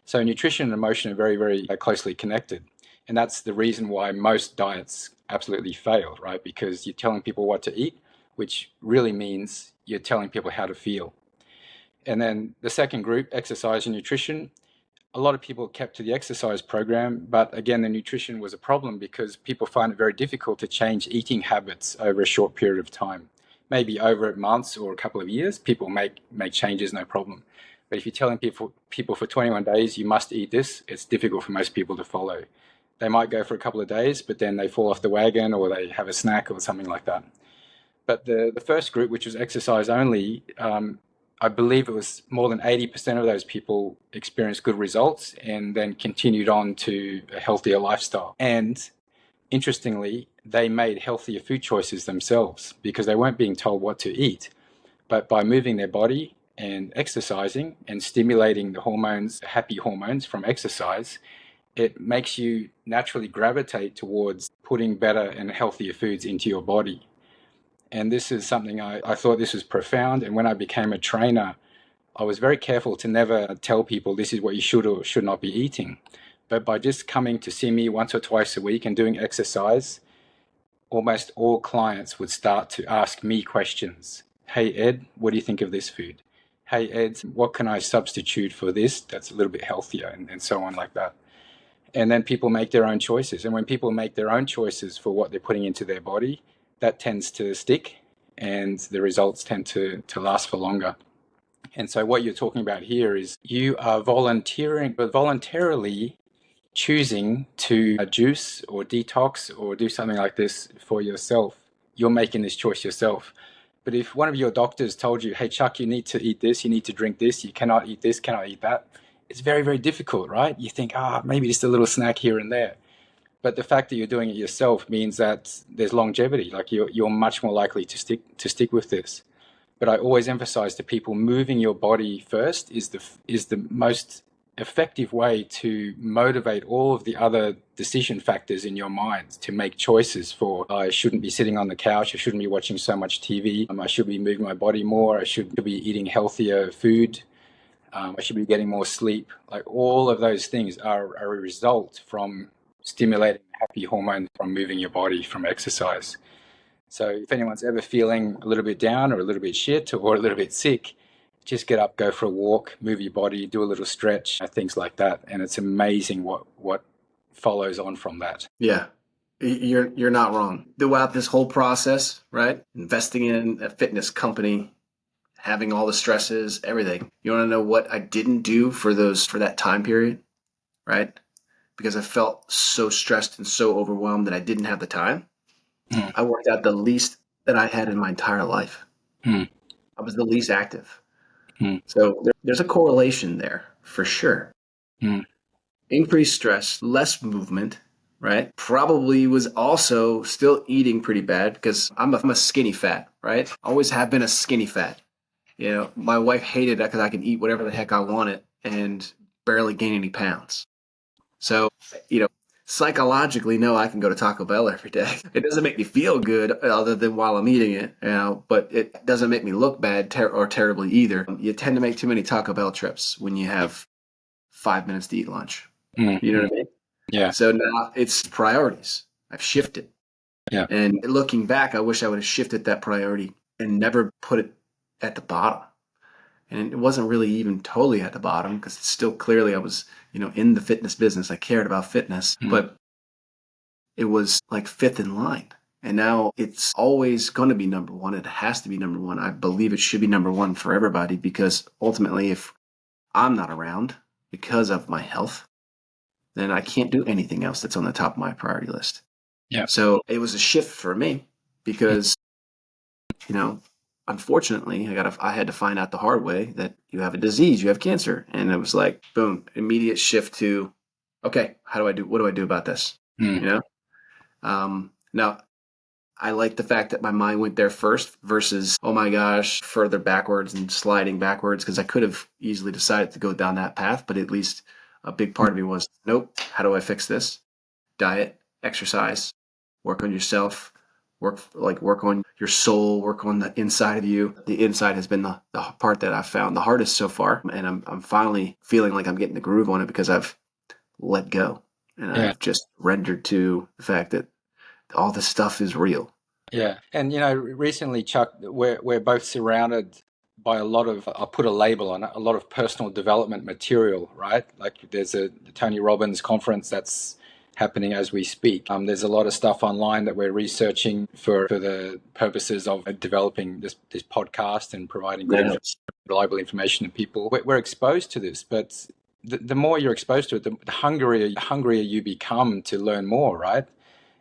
So nutrition and emotion are very, very closely connected. And that's the reason why most diets absolutely fail, right? Because you're telling people what to eat, which really means you're telling people how to feel. And then the second group, exercise and nutrition, a lot of people kept to the exercise program, but again, the nutrition was a problem because people find it very difficult to change eating habits over a short period of time. Maybe over months or a couple of years, people make changes, no problem. But if you're telling people for 21 days, you must eat this, it's difficult for most people to follow. They might go for a couple of days, but then they fall off the wagon or they have a snack or something like that. But the first group, which was exercise only, I believe it was more than 80% of those people experienced good results and then continued on to a healthier lifestyle. And interestingly, they made healthier food choices themselves because they weren't being told what to eat. But by moving their body and exercising and stimulating the hormones, the happy hormones from exercise, it makes you naturally gravitate towards putting better and healthier foods into your body. And this is something I thought this was profound. And when I became a trainer, I was very careful to never tell people this is what you should or should not be eating. But by just coming to see me once or twice a week and doing exercise, almost all clients would start to ask me questions. Hey, Ed, what do you think of this food? Hey, Ed, what can I substitute for this that's a little bit healthier, and so on like that. And then people make their own choices. And when people make their own choices for what they're putting into their body, that tends to stick and the results tend to last for longer. And so what you're talking about here is you are voluntarily choosing to juice or detox or do something like this for yourself. You're making this choice yourself. But if one of your doctors told you, hey, Chuck, you need to eat this, you need to drink this, you cannot eat this, cannot eat that, it's very, very difficult, right? You think, maybe just a little snack here and there. But the fact that you're doing it yourself means that there's longevity. Like you're much more likely to stick with this. But I always emphasize to people, moving your body first is the most effective way to motivate all of the other decision factors in your mind to make choices for, I shouldn't be sitting on the couch, I shouldn't be watching so much TV, I should be moving my body more, I should be eating healthier food, I should be getting more sleep. Like all of those things are a result from stimulating happy hormone from moving your body, from exercise. So if anyone's ever feeling a little bit down or a little bit shit or a little bit sick, just get up, go for a walk, move your body, do a little stretch, things like that. And it's amazing what follows on from that. Yeah, you're not wrong. Throughout this whole process, right? Investing in a fitness company, having all the stresses, everything. You want to know what I didn't do for that time period, right? Because I felt so stressed and so overwhelmed that I didn't have the time. I worked out the least that I had in my entire life. I was the least active. So there's a correlation there for sure. Increased stress, less movement, right? Probably was also still eating pretty bad because I'm a skinny fat, right? Always have been a skinny fat. My wife hated that because I could eat whatever the heck I wanted and barely gain any pounds. So, psychologically, no, I can go to Taco Bell every day. It doesn't make me feel good other than while I'm eating it, but it doesn't make me look bad or terribly either. You tend to make too many Taco Bell trips when you have 5 minutes to eat lunch. You know Mm-hmm. what I mean? Yeah. So now it's priorities. I've shifted. Yeah. And looking back, I wish I would have shifted that priority and never put it at the bottom. And it wasn't really even totally at the bottom because still clearly I was, in the fitness business. I cared about fitness, Mm. but it was like fifth in line. And now it's always going to be number one. It has to be number one. I believe it should be number one for everybody because ultimately, if I'm not around because of my health, then I can't do anything else that's on the top of my priority list. Yeah. So it was a shift for me because, you know, unfortunately, I had to find out the hard way that you have a disease, you have cancer. And it was like, boom, immediate shift to, okay, what do I do about this? Mm. You know? Now I like the fact that my mind went there first versus, oh my gosh, further backwards and sliding backwards because I could have easily decided to go down that path, but at least a big part of me was, nope, how do I fix this? Diet, exercise, work on yourself, work on your soul, work on the inside of you. The inside has been the part that I've found the hardest so far, and I'm finally feeling like I'm getting the groove on it because I've let go and Yeah. I've just rendered to the fact that all this stuff is real. Yeah. And recently, Chuck, we're both surrounded by a lot of, I'll put a label on it, a lot of personal development material, right? Like there's a Tony Robbins conference that's happening as we speak. There's a lot of stuff online that we're researching for the purposes of developing this podcast and providing good, Yes. reliable information to people. We're exposed to this, but the more you're exposed to it, the hungrier you become to learn more, right?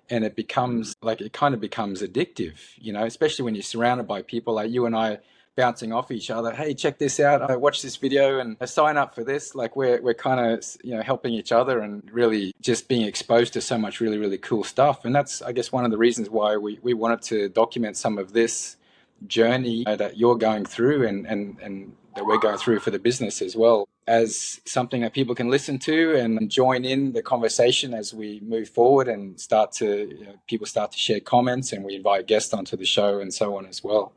And it becomes like it kind of becomes addictive, especially when you're surrounded by people like you and I bouncing off each other. Hey, check this out! I watch this video and I sign up for this. Like we're kind of helping each other and really just being exposed to so much really really cool stuff. And that's, I guess, one of the reasons why we wanted to document some of this journey that you're going through and that we're going through for the business as well, as something that people can listen to and join in the conversation as we move forward and people start to share comments and we invite guests onto the show and so on as well.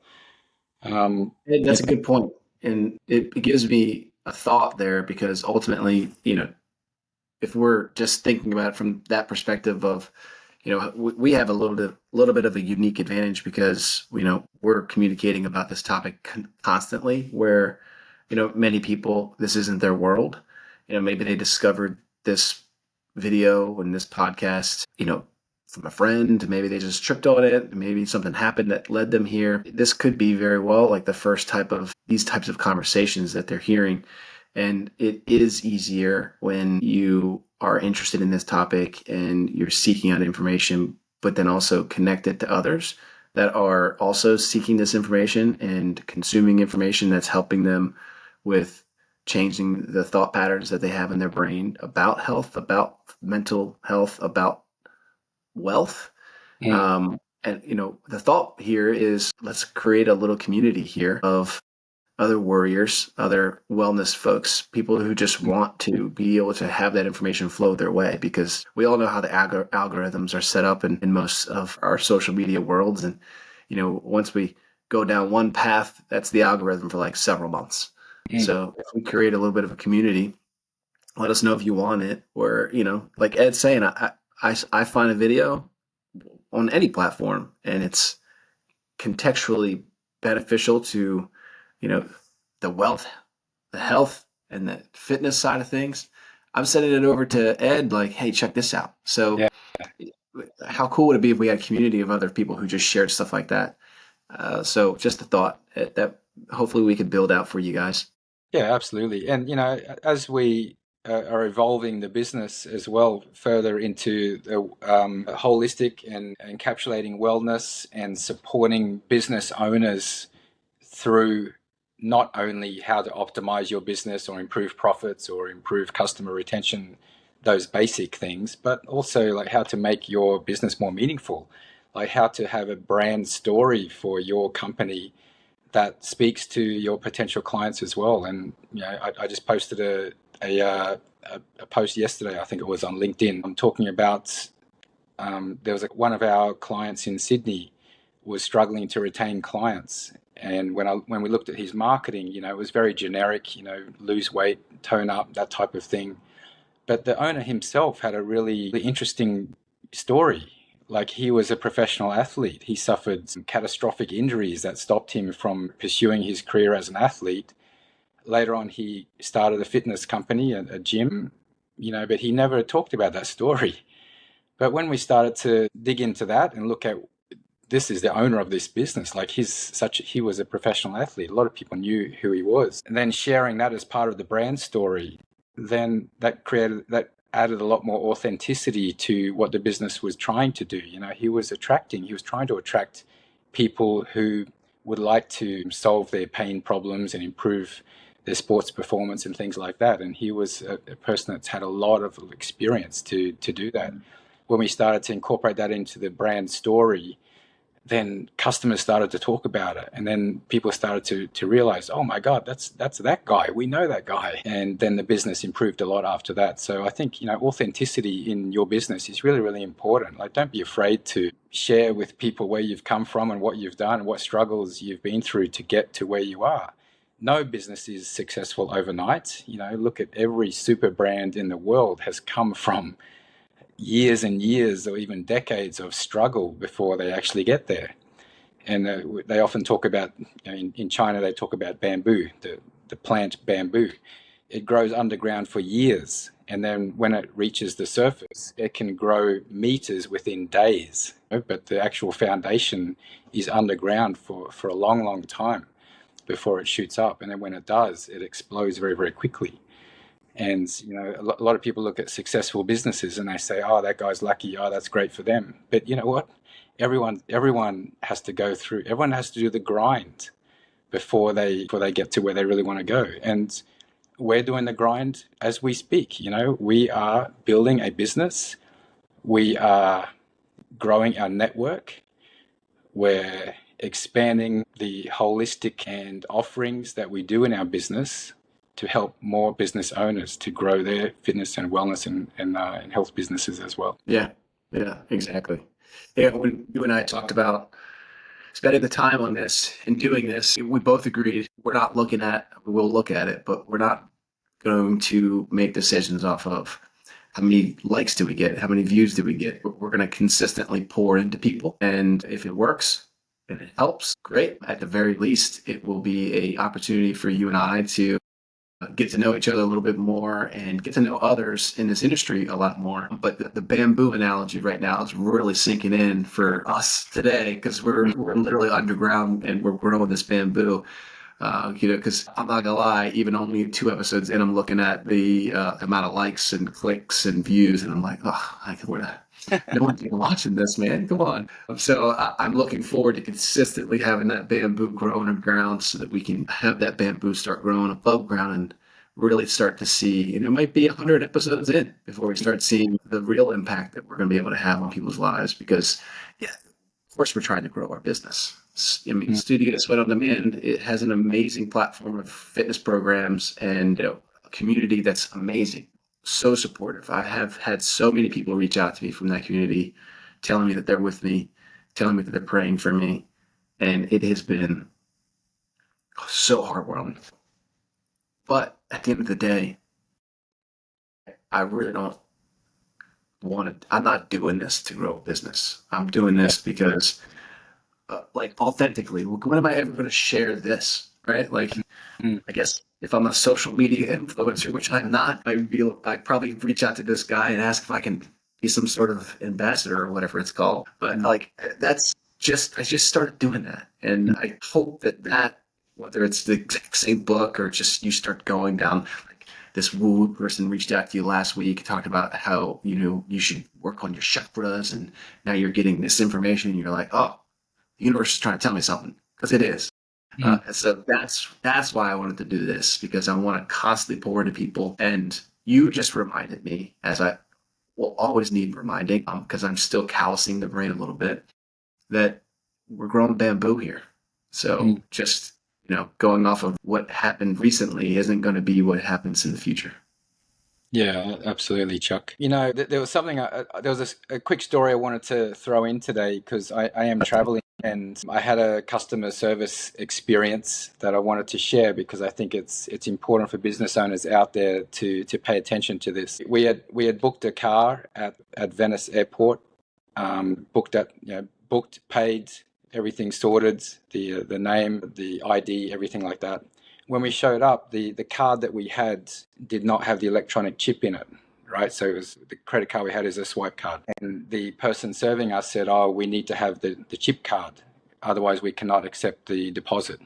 Hey, Yeah. that's a good point. And it gives me a thought there because ultimately, if we're just thinking about it from that perspective of, we have a little bit of a unique advantage because, we're communicating about this topic constantly where, many people, this isn't their world. Maybe they discovered this video and this podcast, from a friend. Maybe they just tripped on it. Maybe something happened that led them here. This could be very well like the first these types of conversations that they're hearing. And it is easier when you are interested in this topic and you're seeking out information, but then also connect it to others that are also seeking this information and consuming information that's helping them with changing the thought patterns that they have in their brain about health, about mental health, about wealth. Mm. And the thought here is let's create a little community here of other warriors, other wellness folks, people who just want to be able to have that information flow their way because we all know how the algorithms are set up in most of our social media worlds. And, once we go down one path, that's the algorithm for like several months. Mm. So if we create a little bit of a community, let us know if you want it. Or, like Ed's saying, I find a video on any platform and it's contextually beneficial to, you know, the wealth, the health, and the fitness side of things, I'm sending it over to Ed like, hey, check this out. So Yeah. how cool would it be if we had a community of other people who just shared stuff like that? So just a thought that hopefully we could build out for you guys. Yeah, absolutely. And, as we are evolving the business as well further into the holistic and encapsulating wellness and supporting business owners through not only how to optimize your business or improve profits or improve customer retention, those basic things, but also like how to make your business more meaningful, like how to have a brand story for your company that speaks to your potential clients as well. And I just posted a post yesterday, I think it was on LinkedIn. I'm talking about there was one of our clients in Sydney was struggling to retain clients. And when we looked at his marketing, it was very generic, lose weight, tone up, that type of thing. But the owner himself had a really interesting story. Like, he was a professional athlete. He suffered some catastrophic injuries that stopped him from pursuing his career as an athlete. Later on, he started a fitness company, a gym, but he never talked about that story. But when we started to dig into that and look at, this is the owner of this business, like he was a professional athlete. A lot of people knew who he was. And then sharing that as part of the brand story, then that added a lot more authenticity to what the business was trying to do. He was trying to attract people who would like to solve their pain problems and improve their sports performance and things like that. And he was a person that's had a lot of experience to do that. When we started to incorporate that into the brand story, then customers started to talk about it, and then people started to realize, oh my God, that's that guy. We know that guy. And then the business improved a lot after that. So I think, authenticity in your business is really, really important. Like, don't be afraid to share with people where you've come from and what you've done and what struggles you've been through to get to where you are. No business is successful overnight. Look at every super brand in the world has come from years and years or even decades of struggle before they actually get there. And they often talk about, in China, they talk about bamboo, the plant bamboo. It grows underground for years. And then when it reaches the surface, it can grow meters within days. But the actual foundation is underground for a long, long time before it shoots up. And then when it does, it explodes very, very quickly. And, a lot of people look at successful businesses and they say, oh, that guy's lucky. Oh, that's great for them. But you know what? Everyone has to everyone has to do the grind before they get to where they really want to go. And we're doing the grind as we speak. We are building a business. We are growing our network. We're expanding the holistic and offerings that we do in our business to help more business owners to grow their fitness and wellness and health businesses as well. Yeah, exactly. Yeah, when you and I talked about spending the time on this and doing this, we both agreed we'll look at it, but we're not going to make decisions off of how many likes do we get, how many views do we get. We're going to consistently pour into people. And if it works and it helps, great. At the very least, it will be an opportunity for you and I to get to know each other a little bit more and get to know others in this industry a lot more. But the bamboo analogy right now is really sinking in for us today, because we're literally underground and we're growing this bamboo. Because I'm not gonna lie, even only 2 episodes in, I'm looking at the amount of likes and clicks and views, and I'm like, no one's even watching this, man. Come on. So I'm looking forward to consistently having that bamboo grow underground so that we can have that bamboo start growing above ground and really start to see, and it might be 100 episodes in before we start seeing the real impact that we're going to be able to have on people's lives. Because, yeah, of course, we're trying to grow our business. I mean, Studio Sweat on Demand, it has an amazing platform of fitness programs and a community that's amazing. So supportive. I have had so many people reach out to me from that community, telling me that they're with me, telling me that they're praying for me. And it has been so heartwarming. But at the end of the day, I really don't I'm not doing this to grow a business. I'm doing this because, authentically, when am I ever going to share this, right? I guess if I'm a social media influencer, which I'm not, I'd probably reach out to this guy and ask if I can be some sort of ambassador or whatever it's called. But I just started doing that. And I hope that whether it's the exact same book or just you start going down, this woo person reached out to you last week, talked about how, you should work on your chakras, and now you're getting this information and you're like, oh, the universe is trying to tell me something, because it is. So that's why I wanted to do this, because I want to constantly pour into people. And you just reminded me, as I will always need reminding, because I'm still callousing the brain a little bit, that we're growing bamboo here. So just, going off of what happened recently isn't going to be what happens in the future. Yeah, absolutely, Chuck. There was something, there was a quick story I wanted to throw in today because I am traveling and I had a customer service experience that I wanted to share because I think it's important for business owners out there to pay attention to this. We had booked a car at Venice Airport, booked, paid, everything sorted, the name, the ID, everything like that. When we showed up, the card that we had did not have the electronic chip in it, right? So it was the credit card we had is a swipe card. And the person serving us said, oh, we need to have the chip card. Otherwise, we cannot accept the deposit.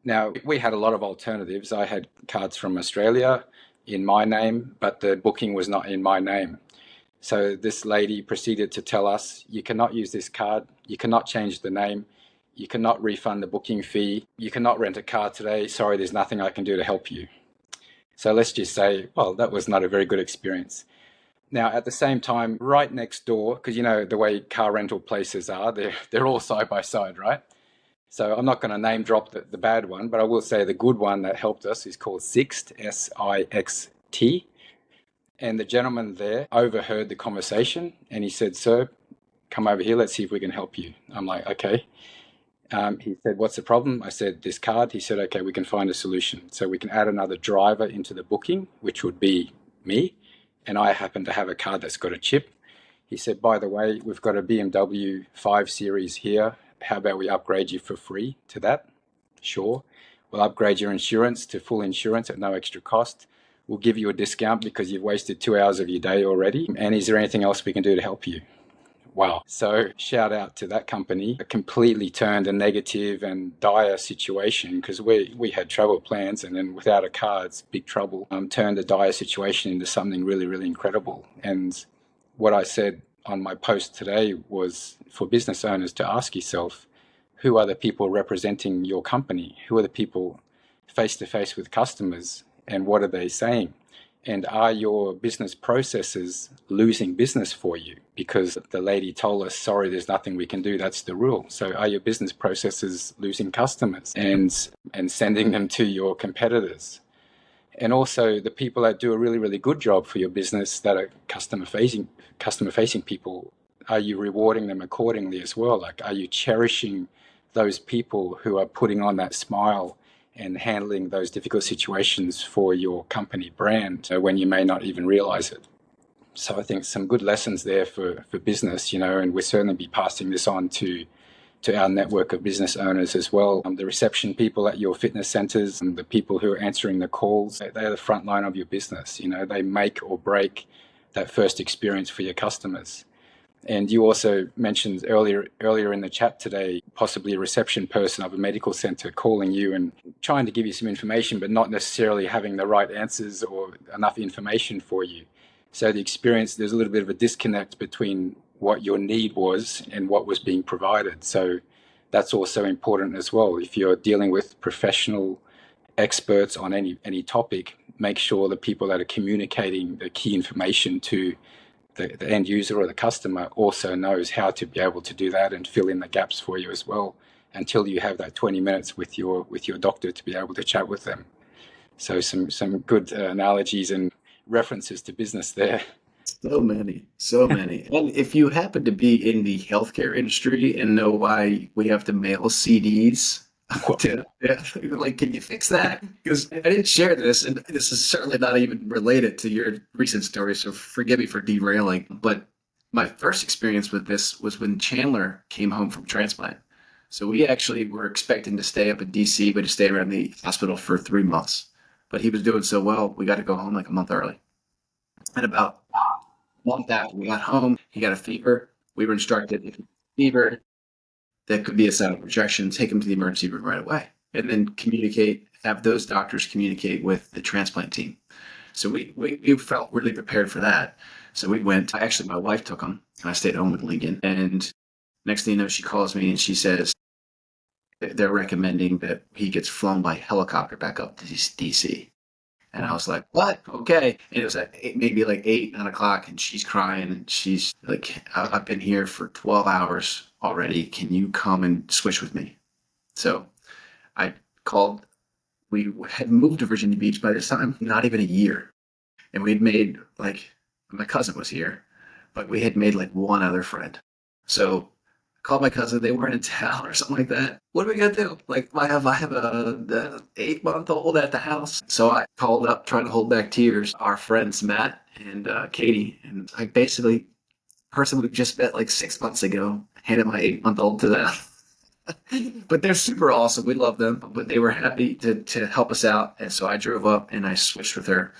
Now, we had a lot of alternatives. I had cards from Australia in my name, but the booking was not in my name. So this lady proceeded to tell us, you cannot use this card, you cannot change the name, you cannot refund the booking fee, you cannot rent a car today, sorry, there's nothing I can do to help you. So let's just say, well, that was not a very good experience. Now, at the same time, right next door, because you know the way car rental places are, they're all side by side, right? So I'm not going to name drop the bad one, but I will say the good one that helped us is called Sixt, Sixt. And the gentleman there overheard the conversation and he said, sir, come over here, let's see if we can help you. I'm like, okay. He said, what's the problem? I said, this card. He said, okay, we can find a solution. So we can add another driver into the booking, which would be me. And I happen to have a card that's got a chip. He said, by the way, we've got a BMW 5 Series here. How about we upgrade you for free to that? Sure. We'll upgrade your insurance to full insurance at no extra cost. We'll give you a discount because you've wasted 2 hours of your day already. And is there anything else we can do to help you? Wow. So shout out to that company. It completely turned a negative and dire situation because we had travel plans and then without a car, it's big trouble. Turned a dire situation into something really, really incredible. And what I said on my post today was for business owners to ask yourself, who are the people representing your company? Who are the people face to face with customers and what are they saying? And are your business processes losing business for you? Because the lady told us, sorry, there's nothing we can do. That's the rule. So are your business processes losing customers and sending them to your competitors? And also the people that do a really, really good job for your business that are customer facing people, are you rewarding them accordingly as well? Like, are you cherishing those people who are putting on that smile and handling those difficult situations for your company brand when you may not even realize it? So I think some good lessons there for business, and we'll certainly be passing this on to our network of business owners as well. The reception people at your fitness centers and the people who are answering the calls, they're the front line of your business. They make or break that first experience for your customers. And you also mentioned earlier in the chat today, possibly a reception person of a medical center calling you and trying to give you some information, but not necessarily having the right answers or enough information for you. So the experience, there's a little bit of a disconnect between what your need was and what was being provided. So that's also important as well. If you're dealing with professional experts on any topic, make sure the people that are communicating the key information to the end user or the customer also knows how to be able to do that and fill in the gaps for you as well until you have that 20 minutes with your doctor to be able to chat with them. So some good analogies and references to business there. So many, so many. And if you happen to be in the healthcare industry and know why we have to mail CDs, like, can you fix that? Because I didn't share this, and this is certainly not even related to your recent story, so forgive me for derailing. But my first experience with this was when Chandler came home from transplant. So we actually were expecting to stay up in DC, but to stay around the hospital for 3 months. But he was doing so well, we got to go home like a month early. And about a month after we got home, he got a fever. We were instructed, if you have a fever, that could be a sign of rejection, take him to the emergency room right away. And then have those doctors communicate with the transplant team. So we felt really prepared for that. So we went, actually my wife took him, and I stayed home with Lincoln. And next thing you know, she calls me and she says, they're recommending that he gets flown by helicopter back up to DC. And I was like, what? Okay. And it was maybe like 8, 9 o'clock, and she's crying, and she's like, I've been here for 12 hours already. Can you come and switch with me? So I called. We had moved to Virginia Beach by this time, not even a year. and we'd made like my cousin was here, but we had made like one other friend. So I called my cousin. They weren't in town or something like that. What are we gonna do? Like I have a 8-month-old at the house. So I called up trying to hold back tears. Our friends Matt and Katie, and I basically person we just met like 6 months ago handed my 8-month-old to them. But they're super awesome. We love them. But they were happy to help us out. And so I drove up and I switched with her.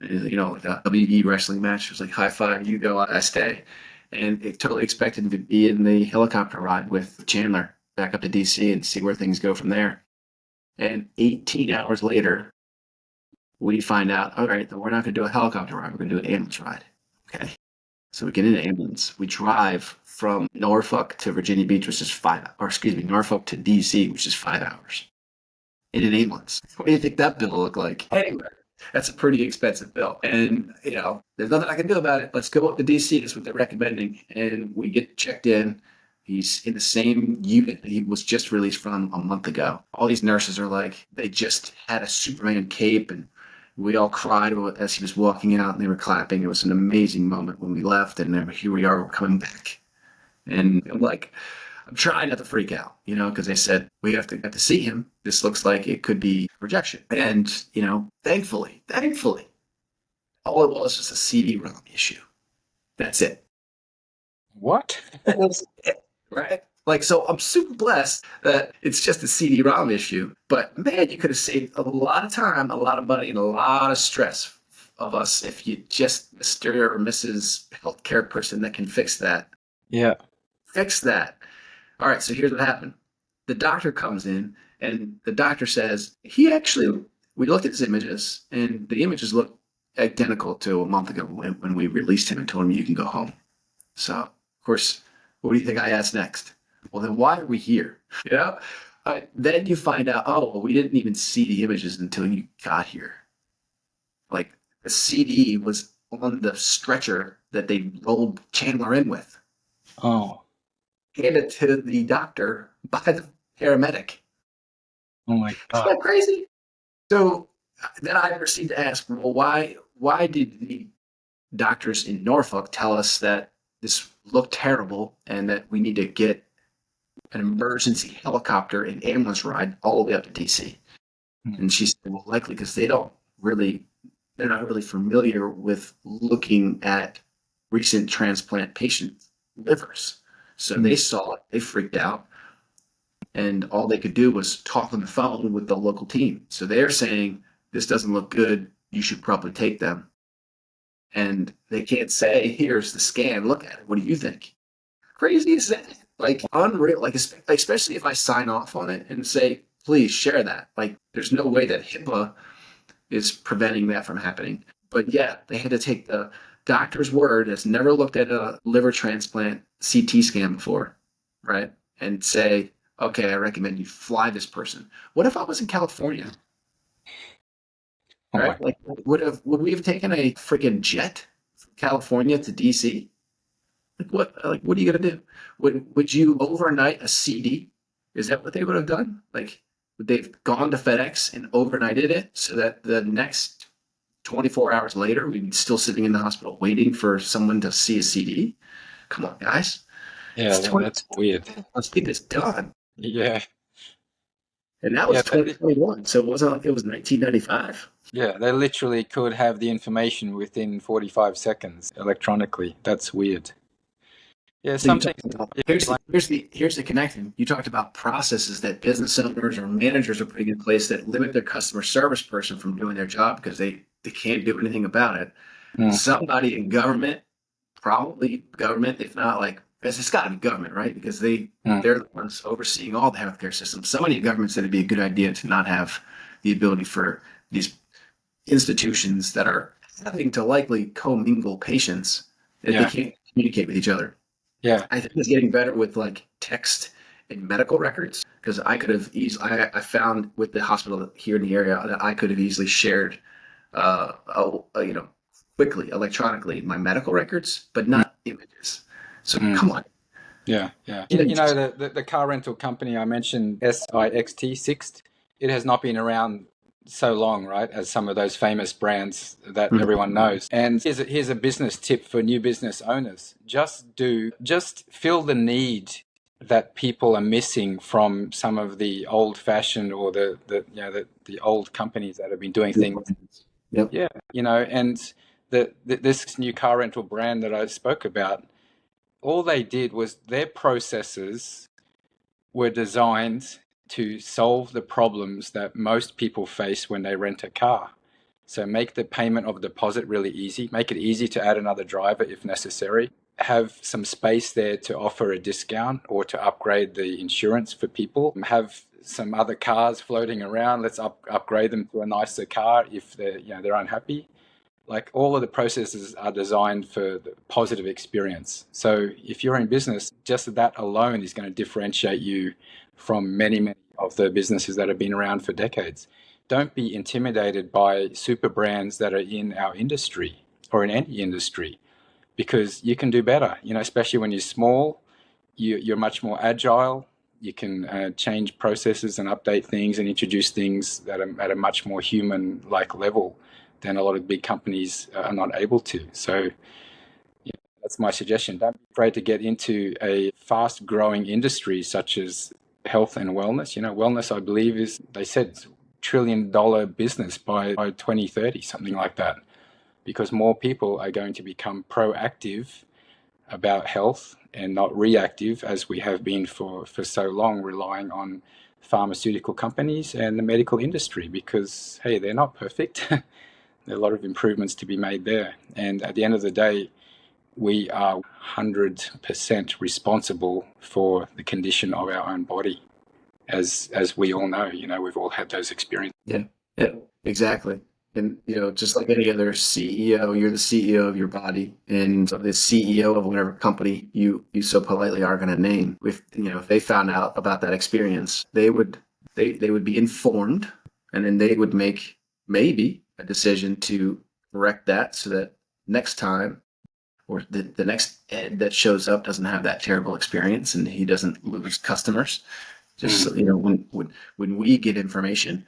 Like a WE wrestling match. It was like high five, you go, I stay. And it totally expected to be in the helicopter ride with Chandler back up to DC and see where things go from there. And 18 hours later, we find out, all right, we're not going to do a helicopter ride. We're going to do an ambulance ride. Okay. So we get in an ambulance. We drive from Norfolk to Virginia Beach, which is Norfolk to DC, which is 5 hours in an ambulance. What do you think that bill will look like? Anyway, that's a pretty expensive bill. And, there's nothing I can do about it. Let's go up to DC. That's what they're recommending. And we get checked in. He's in the same unit that he was just released from a month ago. All these nurses are like, they just had a Superman cape, and we all cried as he was walking out and they were clapping. It was an amazing moment when we left, and then here we are, we're coming back. And I'm like, I'm trying not to freak out, because they said we have to see him. This looks like it could be rejection. And, thankfully, all it was a CD-ROM issue. That's it. What? That was it, right? Like, so I'm super blessed that it's just a CD-ROM issue. But man, you could have saved a lot of time, a lot of money, and a lot of stress of us if you just Mr. or Mrs. Healthcare person that can fix that. Yeah. Fix that. All right, so here's what happened. The doctor comes in, and the doctor says, we looked at his images, and the images look identical to a month ago when we released him and told him you can go home. So, of course, what do you think I asked next? Well, then why are we here? Then you find out, well, we didn't even see the images until you got here. Like, the CD was on the stretcher that they rolled Chandler in with. Oh. Handed to the doctor by the paramedic. Oh my God. Isn't that crazy? So then I proceed to ask, well, why did the doctors in Norfolk tell us that this looked terrible and that we need to get an emergency helicopter and ambulance ride all the way up to DC? And she said, well, likely because they're not really familiar with looking at recent transplant patient livers. So they saw it, they freaked out, and all they could do was talk on the phone with the local team. So they're saying, this doesn't look good, you should probably take them. And they can't say, here's the scan, look at it, what do you think? Crazy is that? Like, unreal, like, especially if I sign off on it and say, please share that. Like, there's no way that HIPAA is preventing that from happening. But yeah, they had to take the doctor's word that's never looked at a liver transplant CT scan before, right? And say, okay, I recommend you fly this person. What if I was in California? Right? Like, would we have taken a freaking jet from California to DC? Like, what are you gonna do? Would you overnight a CD? Is that what they would have done? Like, would they've gone to FedEx and overnighted it so that the next 24 hours later we'd be still sitting in the hospital waiting for someone to see a CD? Come on, guys. Yeah, that's weird. Let's get this done. Yeah. And that was 2021, so it wasn't like it was 1995. Yeah, they literally could have the information within 45 seconds electronically. That's weird. Yeah, So something. here's the connection. You talked about processes that business owners or managers are putting in place that limit their customer service person from doing their job because they can't do anything about it. Somebody in government, probably government, if not like, it's got to be government, right? Because they're the ones overseeing all the healthcare systems. Somebody in government said it'd be a good idea to not have the ability for these institutions that are having to likely commingle patients that they can't communicate with each other. Yeah. I think it's getting better with like text and medical records because I could have easily, I found with the hospital here in the area that I could have easily shared, quickly, electronically, my medical records, but not images. So come on. Yeah. The car rental company I mentioned, SIXT, Sixt, it has not been around so long, right, as some of those famous brands that everyone knows. And here's a business tip for new business owners. Just fill the need that people are missing from some of the old fashioned or the old companies that have been doing things. Yep. Yeah, and this new car rental brand that I spoke about, all they did was their processes were designed to solve the problems that most people face when they rent a car. So make the payment of deposit really easy, make it easy to add another driver if necessary, have some space there to offer a discount or to upgrade the insurance for people, have some other cars floating around, let's upgrade them to a nicer car if they're unhappy. Like, all of the processes are designed for the positive experience. So if you're in business, just that alone is going to differentiate you from many, many of the businesses that have been around for decades. Don't be intimidated by super brands that are in our industry or in any industry, because you can do better, especially when you're small. You're much more agile. You can change processes and update things and introduce things that are at a much more human-like level than a lot of big companies are not able to. So that's my suggestion. Don't be afraid to get into a fast-growing industry such as health and wellness. Wellness, I believe, they said, $1 trillion business by 2030, something like that, because more people are going to become proactive about health and not reactive as we have been for so long, relying on pharmaceutical companies and the medical industry, because, hey, they're not perfect. There are a lot of improvements to be made there. And at the end of the day, we are 100% responsible for the condition of our own body. As we all know, we've all had those experiences. Yeah, exactly. And, just like any other CEO, you're the CEO of your body, and the CEO of whatever company you so politely are going to name. If they found out about that experience, they would be informed, and then they would make maybe a decision to correct that so that next time, or the next Ed that shows up doesn't have that terrible experience and he doesn't lose customers. Just so, when we get information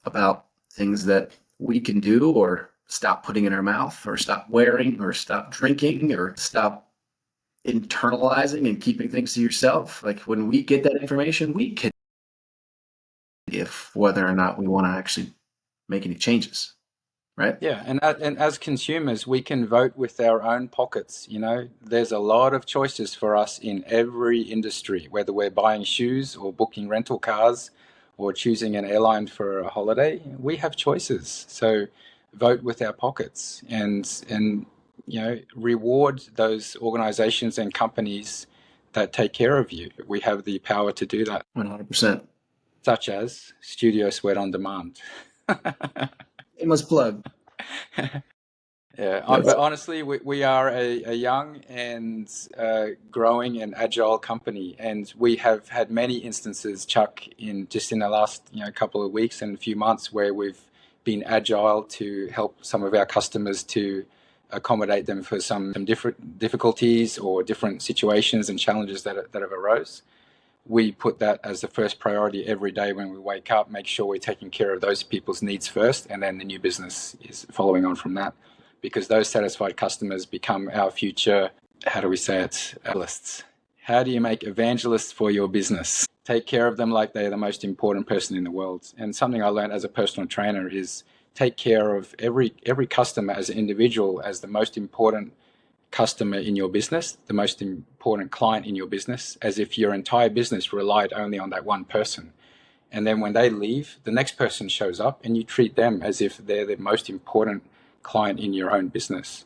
about things that we can do or stop putting in our mouth or stop wearing or stop drinking or stop internalizing and keeping things to yourself, like when we get that information, we can, if whether or not we want to actually make any changes, right? Yeah, and as consumers, we can vote with our own pockets. There's a lot of choices for us in every industry, whether we're buying shoes or booking rental cars or choosing an airline for a holiday. We have choices. So vote with our pockets and reward those organizations and companies that take care of you. We have the power to do that. 100%. Such as Studio Sweat on Demand. Shameless plug. Yeah, but honestly, we are a young and growing and agile company, and we have had many instances, Chuck, in the last couple of weeks and a few months, where we've been agile to help some of our customers to accommodate them for some different difficulties or different situations and challenges that have arose. We put that as the first priority every day when we wake up, make sure we're taking care of those people's needs first, and then the new business is following on from that, because those satisfied customers become our future, how do we say it, evangelists. How do you make evangelists for your business? Take care of them like they're the most important person in the world. And something I learned as a personal trainer is take care of every customer as an individual, as the most important customer in your business, the most important client in your business, as if your entire business relied only on that one person. And then when they leave, the next person shows up and you treat them as if they're the most important client in your own business.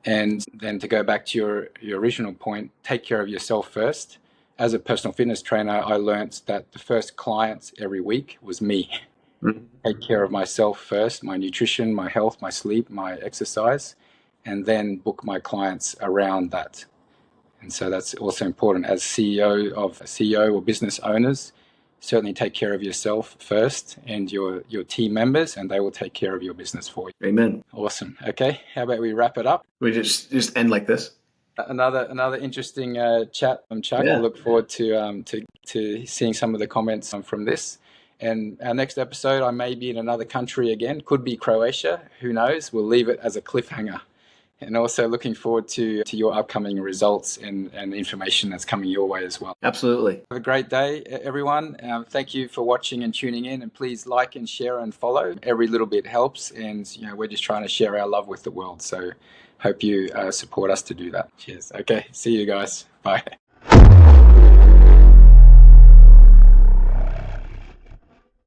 And then to go back to your original point, take care of yourself first. As a personal fitness trainer, I learned that the first client every week was me. Mm-hmm. Take care of myself first, my nutrition, my health, my sleep, my exercise, and then book my clients around that. And so that's also important as CEO or business owners. Certainly take care of yourself first and your team members, and they will take care of your business for you. Amen. Awesome. Okay, how about we wrap it up? We just end like this. Another interesting chat from Chuck. Yeah. I look forward to seeing some of the comments from this. And our next episode, I may be in another country again. Could be Croatia. Who knows? We'll leave it as a cliffhanger. And also looking forward to your upcoming results and the information that's coming your way as well. Absolutely. Have a great day, everyone. Thank you for watching and tuning in. And please like and share and follow. Every little bit helps. And we're just trying to share our love with the world. So hope you support us to do that. Cheers. Okay. See you guys. Bye.